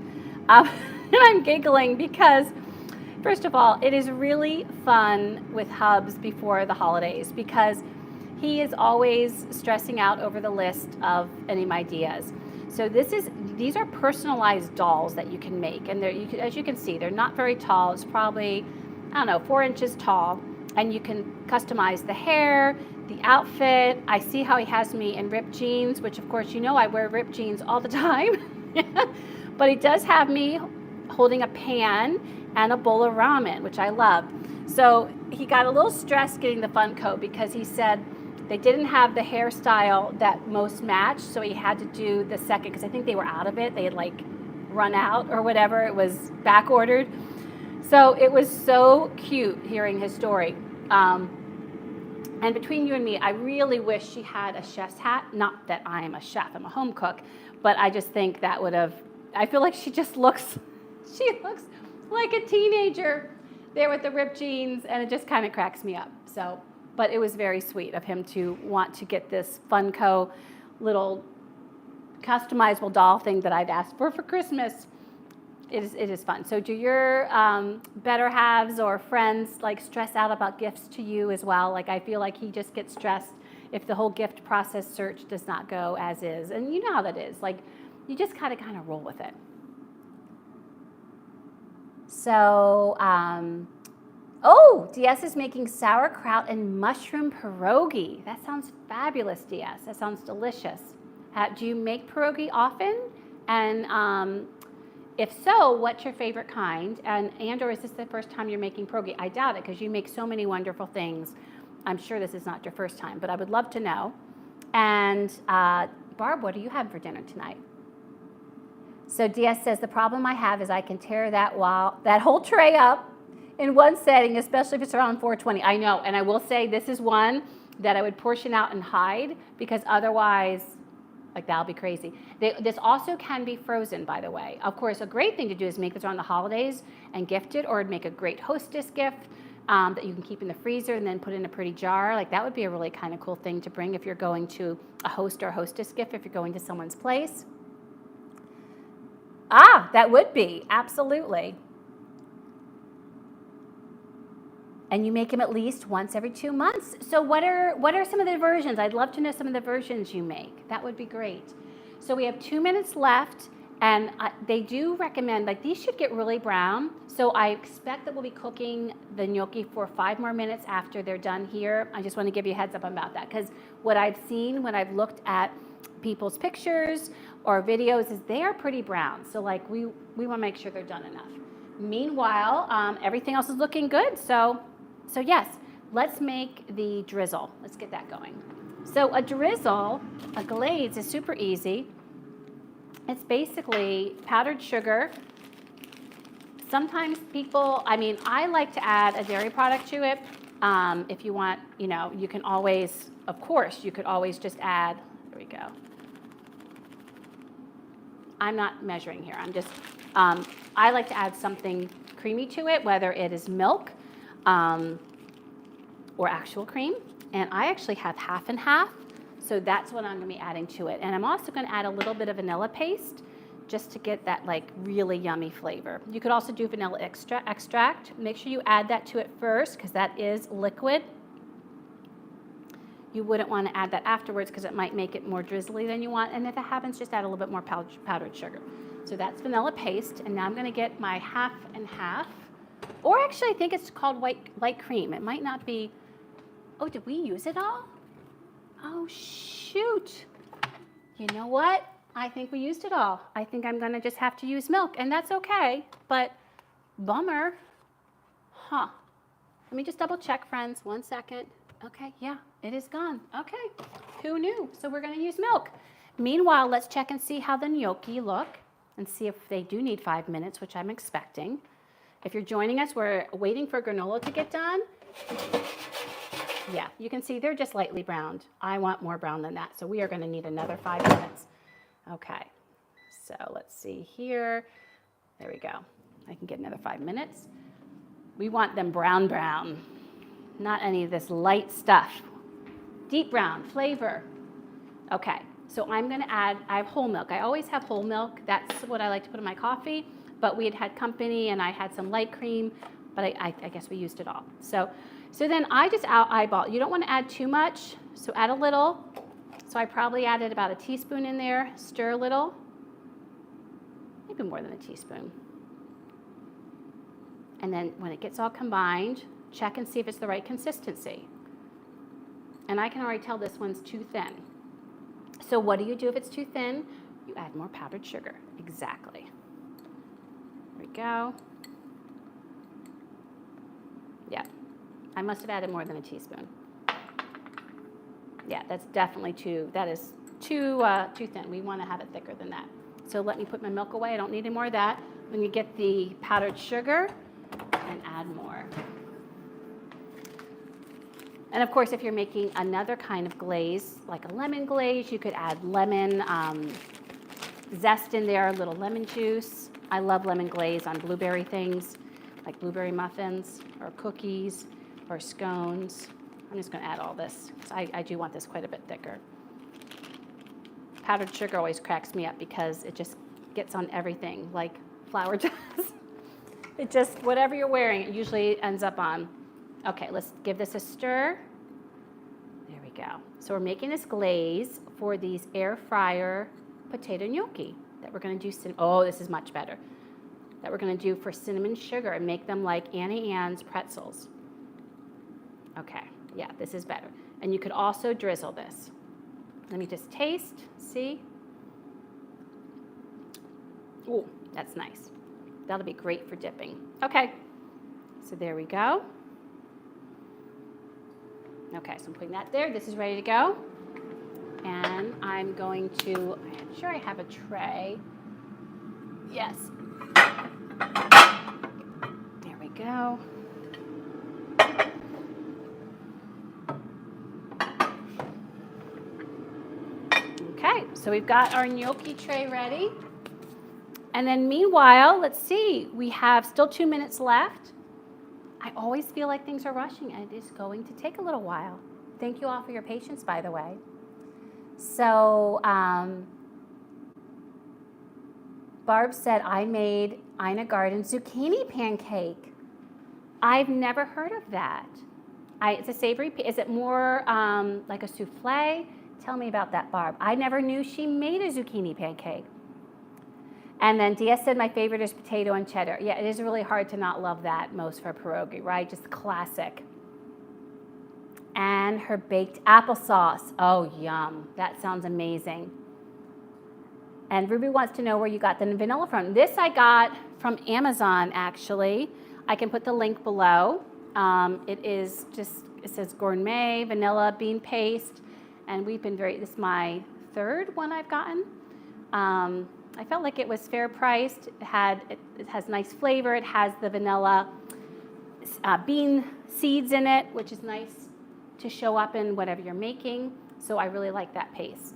And I'm giggling because, first of all, it is really fun with Hubs before the holidays because he is always stressing out over the list of any ideas. So these are personalized dolls that you can make. And as you can see, they're not very tall. It's probably, 4 inches tall. And you can customize the hair, the outfit. I see how he has me in ripped jeans, which of course, I wear ripped jeans all the time. But he does have me holding a pan and a bowl of ramen, which I love. So he got a little stressed getting the Funko because he said they didn't have the hairstyle that most matched, so he had to do the second because I think they were out of it. They had run out or whatever. It was back ordered. So it was so cute hearing his story. And between you and me, I really wish she had a chef's hat. Not that I am a chef, I'm a home cook, but I just think that would have, I feel like she looks like a teenager there with the ripped jeans, and it just kind of cracks me up. So, but it was very sweet of him to want to get this Funko little customizable doll thing that I'd asked for Christmas. It is fun. So do your better halves or friends stress out about gifts to you as well? I feel like he just gets stressed if the whole gift process search does not go as is. And you know how that is. You just kind of roll with it. So, DS is making sauerkraut and mushroom pierogi. That sounds fabulous, DS. That sounds delicious. Do you make pierogi often? And if so, what's your favorite kind? And or is this the first time you're making pierogi? I doubt it because you make so many wonderful things. I'm sure this is not your first time, but I would love to know. And Barb, what are you having for dinner tonight? So DS says, the problem I have is I can tear that whole tray up in one setting, especially if it's around 420. I know, and I will say this is one that I would portion out and hide because otherwise, that'll be crazy. This also can be frozen, by the way. Of course, a great thing to do is make this around the holidays and gift it, or make a great hostess gift that you can keep in the freezer and then put in a pretty jar. That would be a really kind of cool thing to bring if you're going to a host or hostess gift, if you're going to someone's place. That would be, absolutely. And you make them at least once every 2 months. So what are some of the versions? I'd love to know some of the versions you make. That would be great. So we have 2 minutes left, and they do recommend, these should get really brown. So I expect that we'll be cooking the gnocchi for 5 more minutes after they're done here. I just want to give you a heads up about that, because what I've seen when I've looked at people's pictures or videos is they are pretty brown. So we want to make sure they're done enough. Meanwhile, everything else is looking good. So yes, let's make the drizzle. Let's get that going. So a drizzle, a glaze, is super easy. It's basically powdered sugar. Sometimes people, I like to add a dairy product to it. If you want, you can always, of course, you could always just add, there we go. I'm not measuring here. I'm just, I like to add something creamy to it, whether it is milk, or actual cream. And I actually have half and half, so that's what I'm going to be adding to it. And I'm also going to add a little bit of vanilla paste just to get that really yummy flavor. You could also do vanilla extract. Make sure you add that to it first because that is liquid. You wouldn't want to add that afterwards because it might make it more drizzly than you want. And if it happens, just add a little bit more powdered sugar. So that's vanilla paste. And now I'm going to get my half and half Or actually, I think it's called light cream. It might not be. Oh, did we use it all? Oh, shoot. You know what? I think we used it all. I think I'm going to just have to use milk, and that's okay, but bummer. Huh. Let me just double check, friends. 1 second. Okay, yeah, it is gone. Okay, who knew? So we're going to use milk. Meanwhile, let's check and see how the gnocchi look and see if they do need 5 minutes, which I'm expecting. If you're joining us, we're waiting for granola to get done. Yeah, you can see they're just lightly browned. I want more brown than that, so we are going to need another 5 minutes. Okay, so let's see here. There we go. I can get another 5 minutes. We want them brown, not any of this light stuff. Deep brown, flavor. Okay, so I'm going to add, I have whole milk. I always have whole milk. That's what I like to put in my coffee, but we had company and I had some light cream, but I guess we used it all. So then I just eyeball. You don't want to add too much, so add a little. So I probably added about a teaspoon in there, stir a little, maybe more than a teaspoon. And then when it gets all combined, check and see if it's the right consistency. And I can already tell this one's too thin. So what do you do if it's too thin? You add more powdered sugar. Exactly. There we go. Yeah, I must have added more than a teaspoon. Yeah, that's definitely that is too thin. We want to have it thicker than that. So let me put my milk away. I don't need any more of that. When you get the powdered sugar, and add more. And of course, if you're making another kind of glaze, like a lemon glaze, you could add lemon zest in there, a little lemon juice. I love lemon glaze on blueberry things, like blueberry muffins or cookies or scones. I'm just going to add all this. I do want this quite a bit thicker. Powdered sugar always cracks me up because it just gets on everything like flour does. It just, whatever you're wearing, it usually ends up on. Okay, let's give this a stir. There we go. So we're making this glaze for these air fryer potato gnocchi that we're going to do. Oh, this is much better. That we're going to do for cinnamon sugar and make them like Annie Ann's pretzels. Okay, yeah, this is better. And you could also drizzle this. Let me just taste, see? Ooh, that's nice. That'll be great for dipping. Okay, so there we go. Okay, so I'm putting that there. This is ready to go. And I'm going to, I'm sure I have a tray. Yes. There we go. Okay, so we've got our gnocchi tray ready. And then meanwhile, let's see, we have still 2 minutes left. I always feel like things are rushing, and it is going to take a little while. Thank you all for your patience, by the way. So Barb said, I made Ina Garden zucchini pancake. I've never heard of that. It's a savory, is it more like a souffle? Tell me about that, Barb. I never knew she made a zucchini pancake. And then Dia said, my favorite is potato and cheddar. Yeah, it is really hard to not love that most for pierogi, right? Just classic. And her baked applesauce. Oh, yum. That sounds amazing. And Ruby wants to know where you got the vanilla from. This I got from Amazon, actually. I can put the link below. It is just, it says gourmet vanilla bean paste. And we've been this is my third one I've gotten. I felt like it was fair priced. It has nice flavor. It has the vanilla bean seeds in it, which is nice to show up in whatever you're making. So I really like that paste.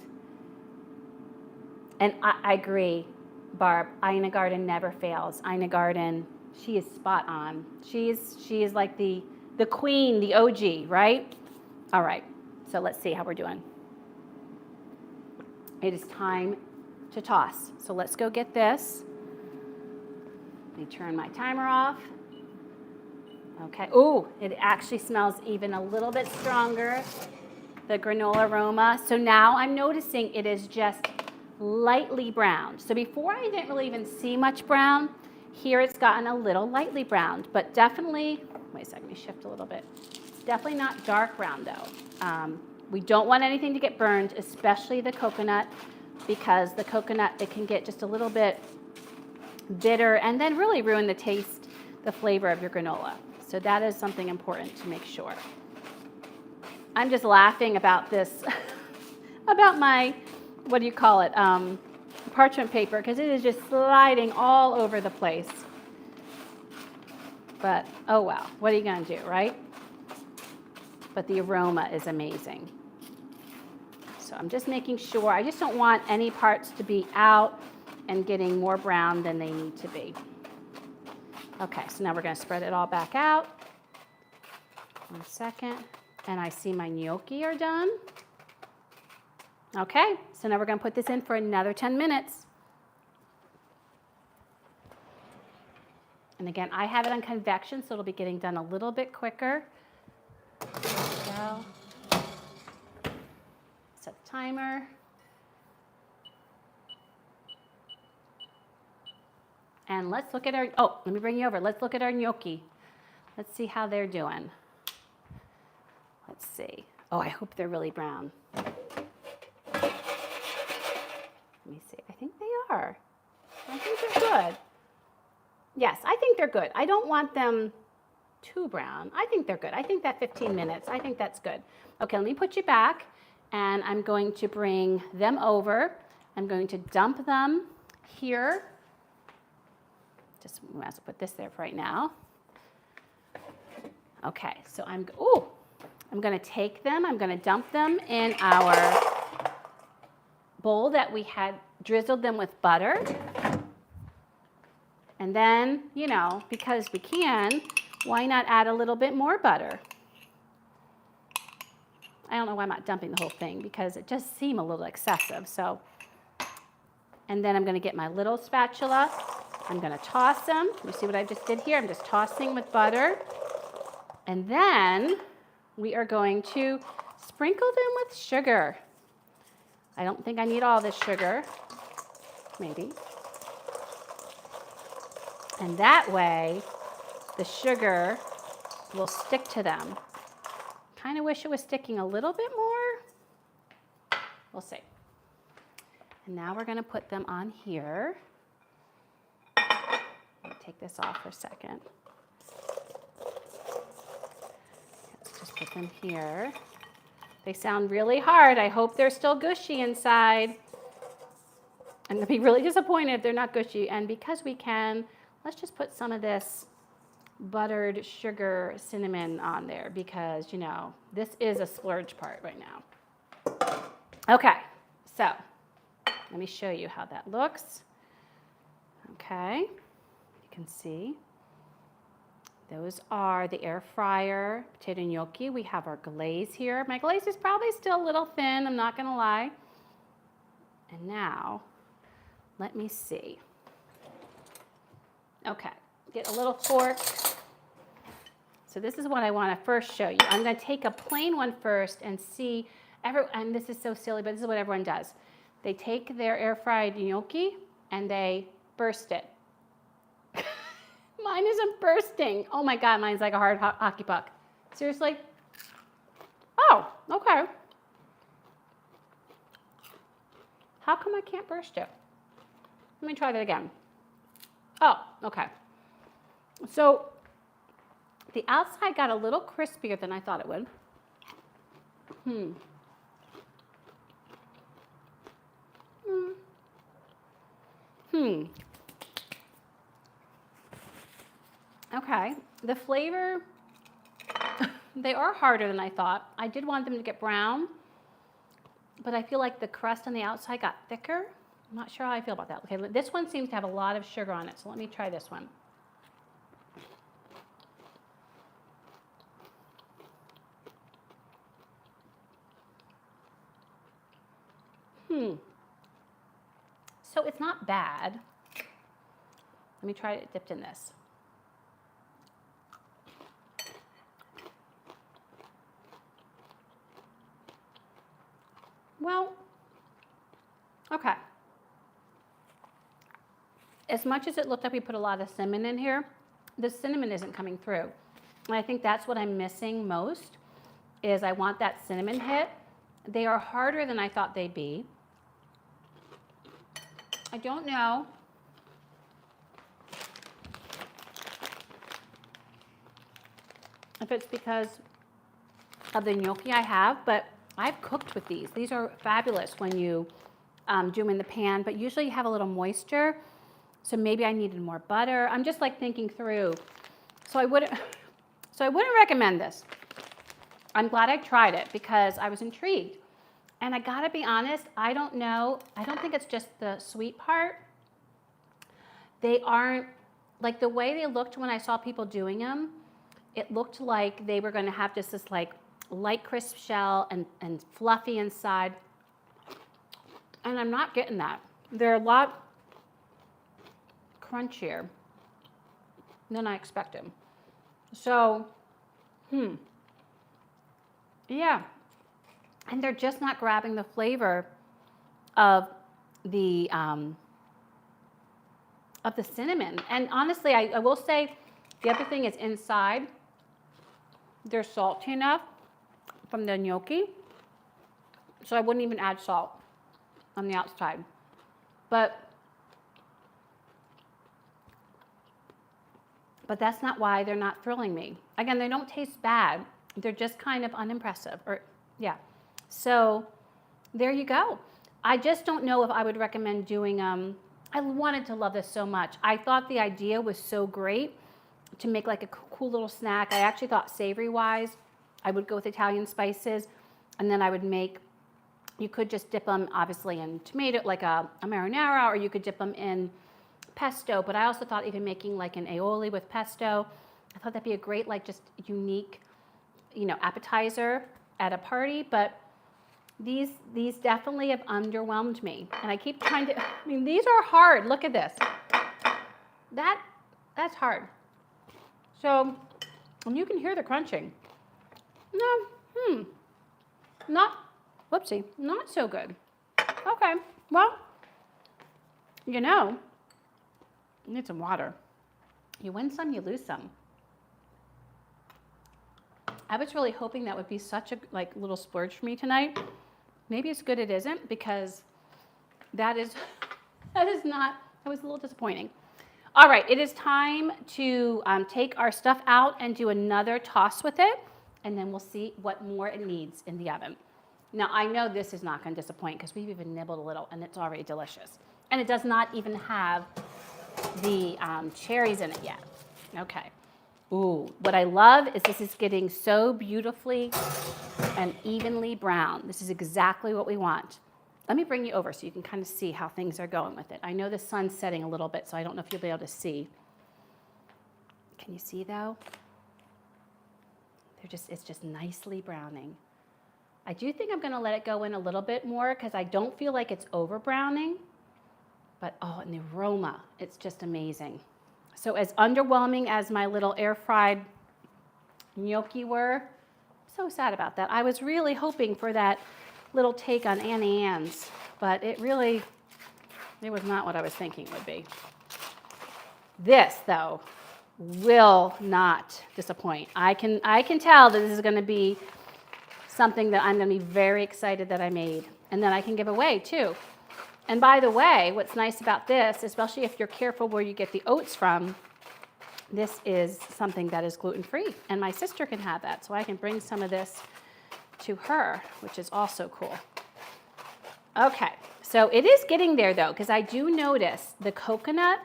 And I agree, Barb. Ina Garden never fails. Ina Garden, she is spot on. She is like the queen, the OG, right? All right. So let's see how we're doing. It is time to toss. So let's go get this. Let me turn my timer off. Okay. Ooh, it actually smells even a little bit stronger, the granola aroma. So now I'm noticing it is just lightly browned. So before I didn't really even see much brown. Here it's gotten a little lightly browned, but definitely, wait a second, let me shift a little bit. It's definitely not dark brown though. We don't want anything to get burned, especially the coconut, because the coconut, it can get just a little bit bitter and then really ruin the taste, the flavor of your granola. So that is something important to make sure. I'm just laughing about this, about my, what do you call it, parchment paper, because it is just sliding all over the place. But, oh well, what are you going to do, right? But the aroma is amazing. So I'm just making sure, I just don't want any parts to be out and getting more brown than they need to be. Okay, so now we're going to spread it all back out. 1 second. And I see my gnocchi are done. Okay, so now we're going to put this in for another 10 minutes. And again, I have it on convection, so it'll be getting done a little bit quicker. There we go. Set the timer. And let's look at our, oh, let me bring you over. Let's look at our gnocchi. Let's see how they're doing. Let's see. Oh, I hope they're really brown. Let me see. I think they are. I think they're good. Yes, I think they're good. I don't want them too brown. I think they're good. I think that 15 minutes, I think that's good. Okay, let me put you back, and I'm going to bring them over. I'm going to dump them here. Just might as well put this there for right now. Okay, so I'm going to take them, I'm going to dump them in our bowl that we had drizzled them with butter. And then, you know, because we can, why not add a little bit more butter? I don't know why I'm not dumping the whole thing, because it just seemed a little excessive. So, and then I'm going to get my little spatula. I'm going to toss them. You see what I just did here? I'm just tossing with butter. And then we are going to sprinkle them with sugar. I don't think I need all this sugar. Maybe. And that way, the sugar will stick to them. Kind of wish it was sticking a little bit more. We'll see. And now we're going to put them on here. Take this off for a second. Let's just put them here. They sound really hard. I hope they're still gushy inside. I'm going to be really disappointed if they're not gushy. And because we can, let's just put some of this buttered sugar cinnamon on there, because, you know, this is a splurge part right now. Okay, so let me show you how that looks. Okay. You can see those are the air fryer potato gnocchi. We have our glaze here. My glaze is probably still a little thin, I'm not going to lie. And now, let me see. Okay, get a little fork. So this is what I want to first show you. I'm going to take a plain one first and see, and this is so silly, but this is what everyone does. They take their air fried gnocchi and they burst it. Mine isn't bursting. Oh my God, mine's like a hard hockey puck. Seriously? Oh, okay. How come I can't burst it? Let me try that again. Oh, okay. So the outside got a little crispier than I thought it would. Okay, the flavor, they are harder than I thought. I did want them to get brown, but I feel like the crust on the outside got thicker. I'm not sure how I feel about that. Okay, this one seems to have a lot of sugar on it, so let me try this one. So it's not bad. Let me try it dipped in this. Well, okay. as much as it looked like we put a lot of cinnamon in here, the cinnamon isn't coming through. And I think that's what I'm missing most, is I want that cinnamon hit. They are harder than I thought they'd be. I don't know if it's because of the gnocchi I have, but I've cooked with these. These are fabulous when you do them in the pan, but usually you have a little moisture, so maybe I needed more butter. I'm just like thinking through. So I wouldn't recommend this. I'm glad I tried it because I was intrigued. And I gotta be honest, I don't know. I don't think it's just the sweet part. They aren't, like the way they looked when I saw people doing them, it looked like they were gonna have just this like light crisp shell and fluffy inside. And I'm not getting that. They're a lot crunchier than I expected. So, yeah. And they're just not grabbing the flavor of the cinnamon. And honestly, I will say the other thing is inside, they're salty enough from the gnocchi, so I wouldn't even add salt on the outside. But that's not why they're not thrilling me. Again, they don't taste bad. They're just kind of unimpressive. So there you go. I just don't know if I would recommend doing I wanted to love this so much. I thought the idea was so great to make like a cool little snack. I actually thought savory-wise, I would go with Italian spices, and then I would make, you could just dip them obviously in tomato, like a marinara, or you could dip them in pesto, but I also thought even making like an aioli with pesto, I thought that'd be a great like just unique, appetizer at a party, but these definitely have underwhelmed me. And I keep trying to, these are hard. Look at this. That's hard. So, and you can hear the crunching. No, not so good. Okay, well, I need some water. You win some, you lose some. I was really hoping that would be such a little splurge for me tonight. Maybe it's good it isn't, because that was a little disappointing. All right, it is time to take our stuff out and do another toss with it, and then we'll see what more it needs in the oven. Now, I know this is not going to disappoint because we've even nibbled a little, and it's already delicious. And it does not even have the cherries in it yet. Okay. Ooh, what I love is this is getting so beautifully and evenly brown. This is exactly what we want. Let me bring you over so you can kind of see how things are going with it. I know the sun's setting a little bit, so I don't know if you'll be able to see. Can you see though? It's just nicely browning. I do think I'm gonna let it go in a little bit more because I don't feel like it's over browning, but and the aroma, it's just amazing. So as underwhelming as my little air fried gnocchi were, I'm so sad about that. I was really hoping for that little take on Annie Ann's, but it was not what I was thinking it would be. This, though, will not disappoint. I can tell that this is going to be something that I'm going to be very excited that I made, and that I can give away too. And by the way, what's nice about this, especially if you're careful where you get the oats from, this is something that is gluten-free, and my sister can have that, so I can bring some of this to her, which is also cool. Okay, so it is getting there though, because I do notice the coconut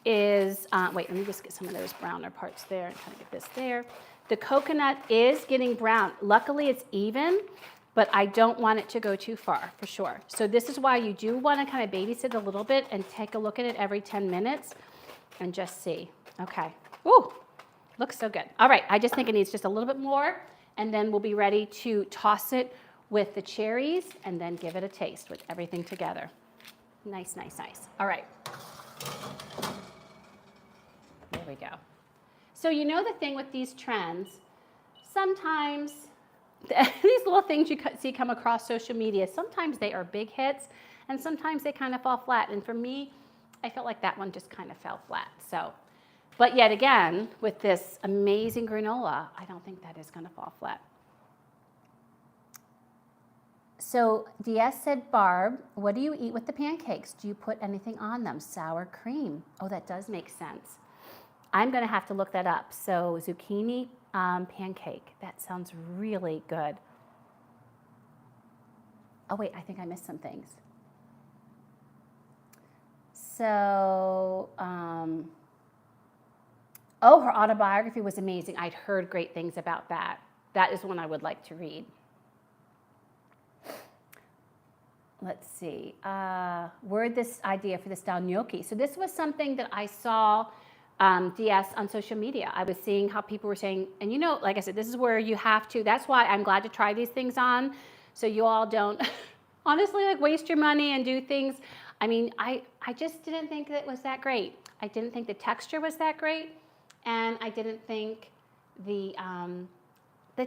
is, wait, let me just get some of those browner parts there and kind of get this there. The coconut is getting brown. Luckily it's even, but I don't want it to go too far, for sure. So this is why you do want to kind of babysit a little bit and take a look at it every 10 minutes and just see. Okay, ooh, looks so good. All right, I just think it needs just a little bit more, and then we'll be ready to toss it with the cherries and then give it a taste with everything together. Nice, nice, nice. All right. There we go. So you know the thing with these trends, sometimes these little things you see come across social media, sometimes they are big hits and sometimes they kind of fall flat. And for me, I felt like that one just kind of fell flat. So, but yet again, with this amazing granola, I don't think that is going to fall flat. So DS said, Barb, what do you eat with the pancakes? Do you put anything on them? Sour cream. Oh, that does make sense. I'm going to have to look that up. So zucchini pancake. That sounds really good. Oh, wait, I think I missed some things. So, oh, her autobiography was amazing. I'd heard great things about that. That is one I would like to read. Let's see. Where'd this idea for the style gnocchi? So this was something that I saw DS on social media. I was seeing how people were saying, and you know, like I said, this is where you have to. That's why I'm glad to try these things on, so you all don't honestly like waste your money and do things. I mean, I just didn't think that it was that great. I didn't think the texture was that great, and I didn't think the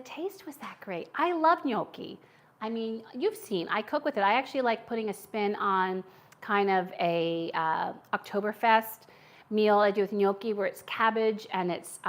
taste was that great. I love gnocchi. I mean, you've seen, I cook with it. I actually like putting a spin on kind of a Oktoberfest meal I do with gnocchi, where it's cabbage and it's,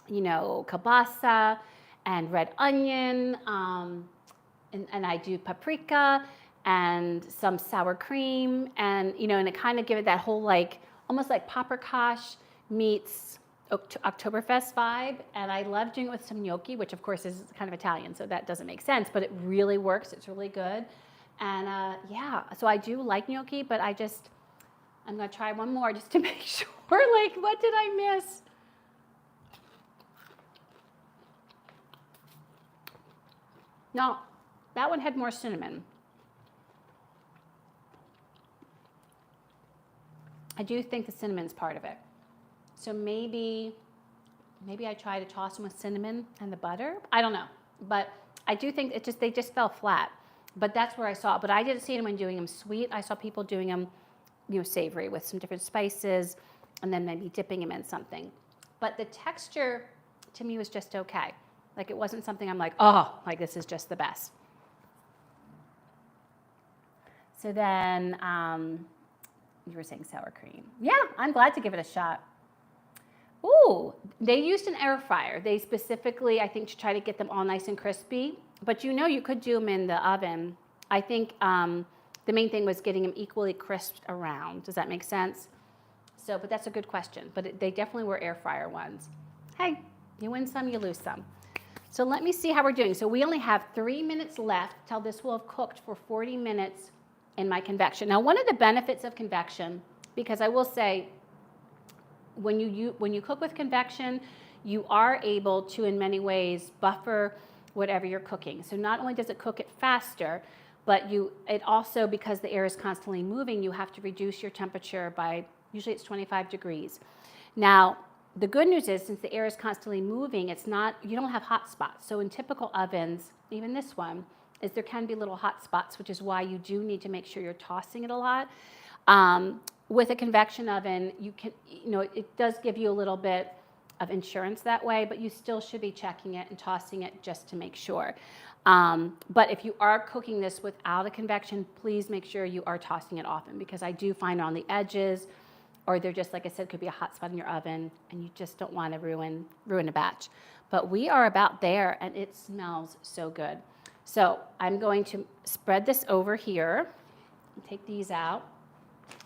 you know, kielbasa and red onion, and I do paprika and some sour cream, and, you know, and it kind of give it that whole, like, almost like paprikash meets Oktoberfest vibe. And I love doing it with some gnocchi, which of course is kind of Italian, so that doesn't make sense, but it really works. It's really good. And yeah, so I do like gnocchi, but I'm gonna try one more just to make sure, like, what did I miss? No, that one had more cinnamon. I do think the cinnamon's part of it. So maybe I try to toss them with cinnamon and the butter. I don't know, but I do think they just fell flat. But that's where I saw it. But I didn't see anyone doing them sweet. I saw people doing them, you know, savory with some different spices, and then maybe dipping them in something. But the texture to me was just okay. Like, it wasn't something I'm like, oh, like this is just the best. So then you were saying sour cream. Yeah, I'm glad to give it a shot. Ooh, they used an air fryer. They specifically, I think, to try to get them all nice and crispy. But you know, you could do them in the oven. I think the main thing was getting them equally crisped around. Does that make sense? So, but that's a good question. But they definitely were air fryer ones. Hey, you win some, you lose some. So let me see how we're doing. So we only have 3 minutes left till this will have cooked for 40 minutes in my convection. Now, one of the benefits of convection, because I will say, when you cook with convection, you are able to, in many ways, buffer whatever you're cooking. So not only does it cook it faster, but it also, because the air is constantly moving, you have to reduce your temperature by, usually it's 25 degrees. Now, the good news is, since the air is constantly moving, you don't have hot spots. So in typical ovens, even this one, there can be little hot spots, which is why you do need to make sure you're tossing it a lot. With a convection oven, it does give you a little bit of insurance that way, but you still should be checking it and tossing it just to make sure. But if you are cooking this without a convection, please make sure you are tossing it often, because I do find on the edges, or they're just, like I said, could be a hot spot in your oven, and you just don't want to ruin a batch. But we are about there, and it smells so good. So I'm going to spread this over here and take these out.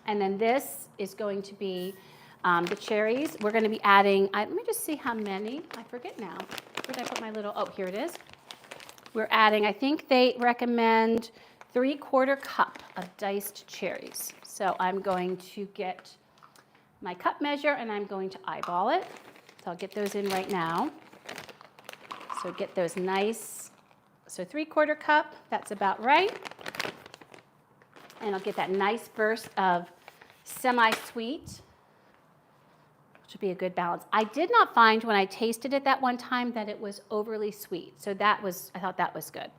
And then this is going to be the cherries. We're going to be adding, let me just see how many. I forget now. Where did I put my little, oh, here it is. We're adding, I think they recommend 3/4 cup of diced cherries. So I'm going to get my cup measure, and I'm going to eyeball it. So I'll get those in right now. So get those nice, so 3/4 cup, that's about right. And I'll get that nice burst of semi-sweet, which would be a good balance. I did not find when I tasted it that one time that it was overly sweet. So I thought that was good.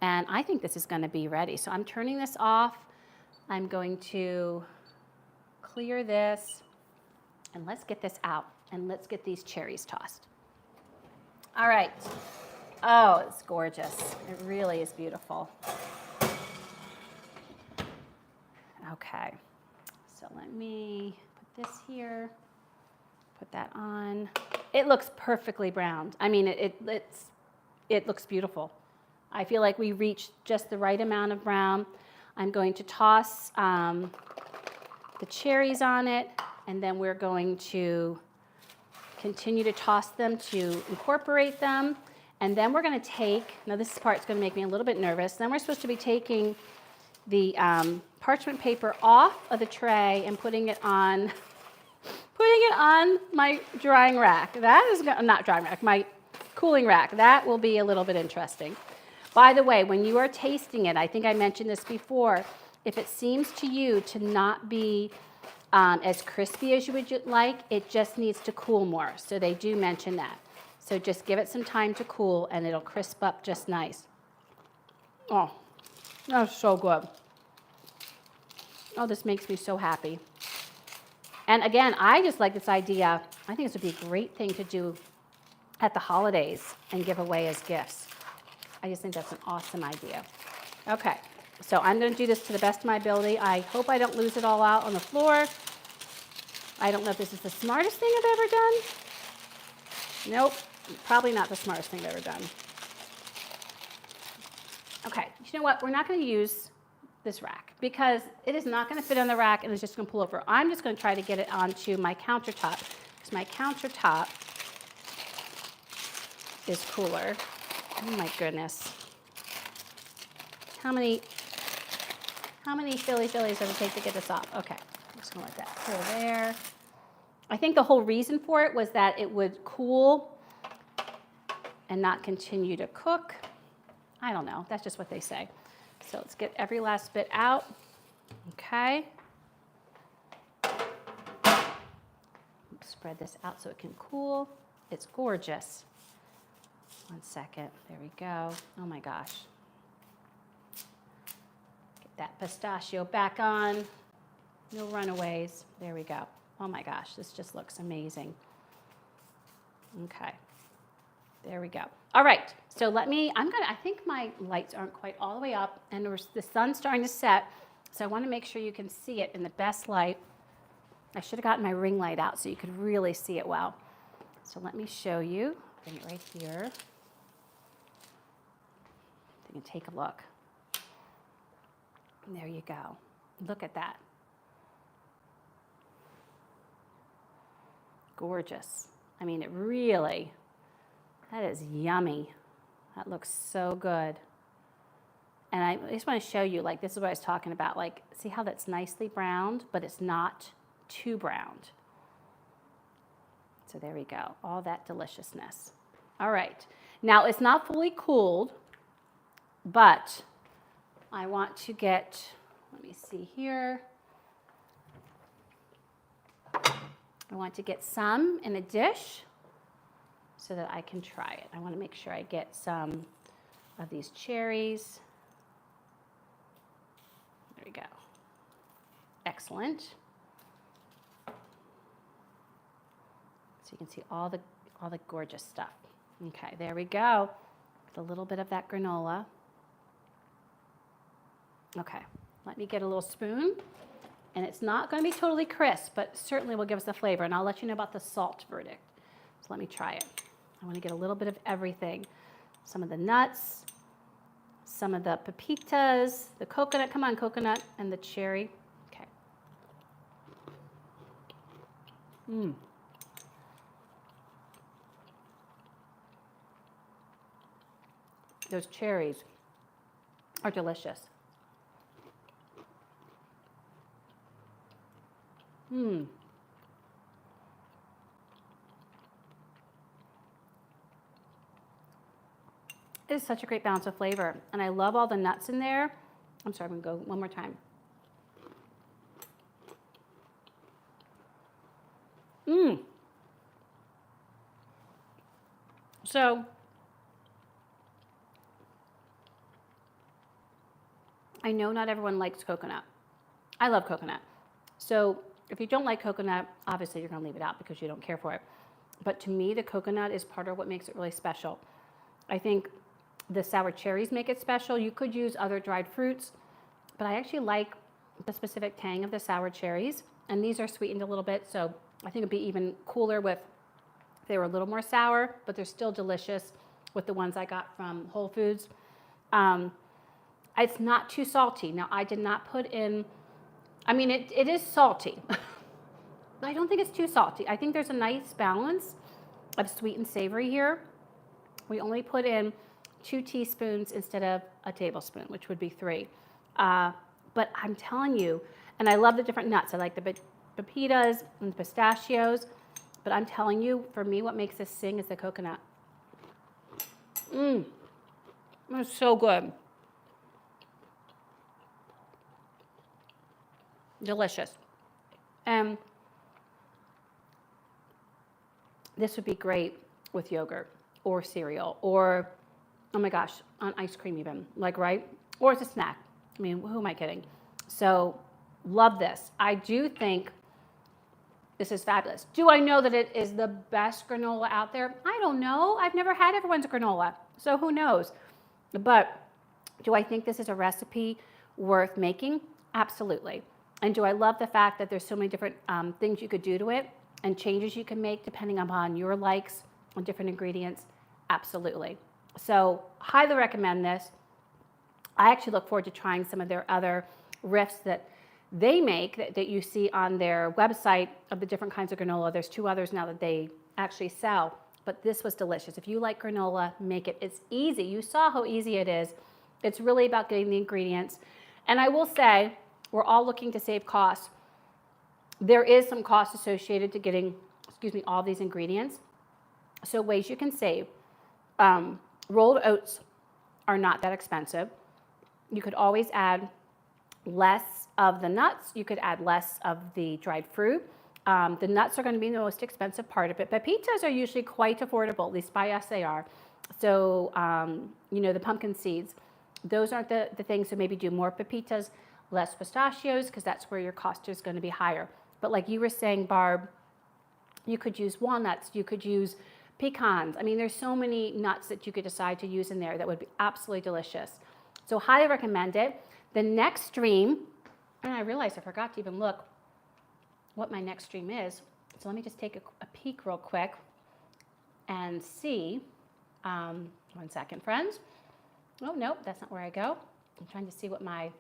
And I think this is going to be ready. So I'm turning this off. I'm going to clear this, and let's get this out, and let's get these cherries tossed. All right. Oh, it's gorgeous. It really is beautiful. Okay. So let me put this here, put that on. It looks perfectly browned. I mean, it looks beautiful. I feel like we reached just the right amount of brown. I'm going to toss the cherries on it, and then we're going to continue to toss them to incorporate them. And then we're going to take, now this part's going to make me a little bit nervous, then we're supposed to be taking the parchment paper off of the tray and putting it on my drying rack. That is not drying rack, my cooling rack. That will be a little bit interesting. By the way, when you are tasting it, I think I mentioned this before, if it seems to you to not be as crispy as you would like, it just needs to cool more. So they do mention that. So just give it some time to cool and it'll crisp up just nice. Oh, that's so good. Oh, this makes me so happy. And again, I just like this idea. I think this would be a great thing to do at the holidays and give away as gifts. I just think that's an awesome idea. Okay, so I'm going to do this to the best of my ability. I hope I don't lose it all out on the floor. I don't know if this is the smartest thing I've ever done. Nope, probably not the smartest thing I've ever done. Okay, you know what? We're not going to use this rack because it is not going to fit on the rack and it's just going to pull over. I'm just going to try to get it onto my countertop because my countertop is cooler. Oh my goodness. How many Phillies does it take to get this off? Okay, I'm just going to let that cool there. I think the whole reason for it was that it would cool and not continue to cook. I don't know. That's just what they say. So let's get every last bit out. Okay. Spread this out so it can cool. It's gorgeous. 1 second. There we go. Oh my gosh. Get that pistachio back on. No runaways. There we go. Oh my gosh. This just looks amazing. Okay. There we go. All right. So I think my lights aren't quite all the way up and the sun's starting to set. So I want to make sure you can see it in the best light. I should have gotten my ring light out so you could really see it well. So let me show you. Bring it right here. You can take a look. And there you go. Look at that. Gorgeous. I mean, that is yummy. That looks so good. And I just want to show you, like, this is what I was talking about. Like, see how that's nicely browned, but it's not too browned. So there we go. All that deliciousness. All right. Now, it's not fully cooled, but I want to get, let me see here. I want to get some in a dish so that I can try it. I want to make sure I get some of these cherries. There we go. Excellent. So you can see all the gorgeous stuff. Okay, there we go. With a little bit of that granola. Okay, let me get a little spoon. And it's not going to be totally crisp, but certainly will give us the flavor. And I'll let you know about the salt verdict. So let me try it. I want to get a little bit of everything. Some of the nuts, some of the pepitas, the coconut, come on, coconut, and the cherry. Okay. Those cherries are delicious. It is such a great balance of flavor. And I love all the nuts in there. I'm sorry, I'm going to go one more time. So, I know not everyone likes coconut. I love coconut. So, if you don't like coconut, obviously you're going to leave it out because you don't care for it. But to me, the coconut is part of what makes it really special. I think the sour cherries make it special. You could use other dried fruits, but I actually like the specific tang of the sour cherries. And these are sweetened a little bit, so I think it'd be even cooler if they were a little more sour, but they're still delicious with the ones I got from Whole Foods. It's not too salty. Now, I did not put in, I mean, it is salty, but I don't think it's too salty. I think there's a nice balance of sweet and savory here. We only put in 2 teaspoons instead of a tablespoon, which would be 3. But I'm telling you, and I love the different nuts. I like the pepitas and the pistachios, but I'm telling you, for me, what makes this sing is the coconut. It's so good. Delicious. And this would be great with yogurt or cereal or, oh my gosh, on ice cream even, like, right? Or as a snack. I mean, who am I kidding? So love this. I do think this is fabulous. Do I know that it is the best granola out there? I don't know. I've never had everyone's granola, so who knows? But do I think this is a recipe worth making? Absolutely. And do I love the fact that there's so many different things you could do to it and changes you can make depending upon your likes on different ingredients? Absolutely. So highly recommend this. I actually look forward to trying some of their other riffs that they make that you see on their website of the different kinds of granola. There's 2 others now that they actually sell, but this was delicious. If you like granola, make it. It's easy. You saw how easy it is. It's really about getting the ingredients. And I will say, we're all looking to save costs. There is some cost associated to getting, all these ingredients. So ways you can save. Rolled oats are not that expensive. You could always add less of the nuts. You could add less of the dried fruit. The nuts are going to be the most expensive part of it. But pizzas are usually quite affordable, at least by us they are. So, the pumpkin seeds, those aren't the things. So maybe do more pepitas, less pistachios, because that's where your cost is going to be higher. But like you were saying, Barb, you could use walnuts. You could use pecans. I mean, there's so many nuts that you could decide to use in there that would be absolutely delicious. So highly recommend it. The next stream, and I realized I forgot to even look what my next stream is. So let me just take a peek real quick and see. 1 second, friends. Oh, no, that's not where I go. I'm trying to see what my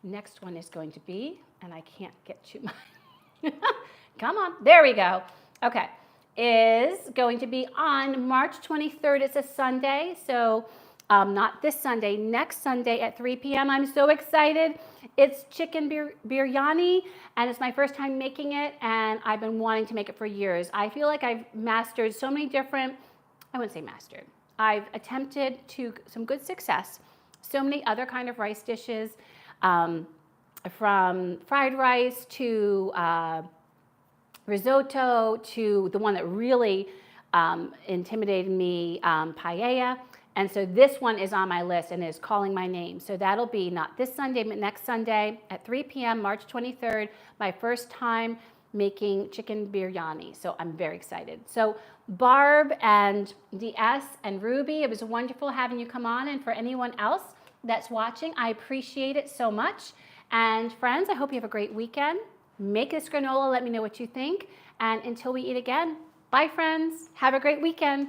next one is going to be, and I can't get to my, come on, there we go. Okay, is going to be on March 23rd. It's a Sunday, so not this Sunday, next Sunday at 3 p.m. I'm so excited. It's chicken biryani, and it's my first time making it, and I've been wanting to make it for years. I feel like I've mastered so many different, I wouldn't say mastered, I've attempted to some good success, so many other kind of rice dishes, from fried rice to risotto to the one that really intimidated me, paella. And so this one is on my list and is calling my name. So that'll be not this Sunday, but next Sunday at 3 p.m., March 23rd, my first time making chicken biryani. So I'm very excited. So Barb and DS and Ruby, it was wonderful having you come on. And for anyone else that's watching, I appreciate it so much. And friends, I hope you have a great weekend. Make this granola. Let me know what you think. And until we eat again, bye friends. Have a great weekend.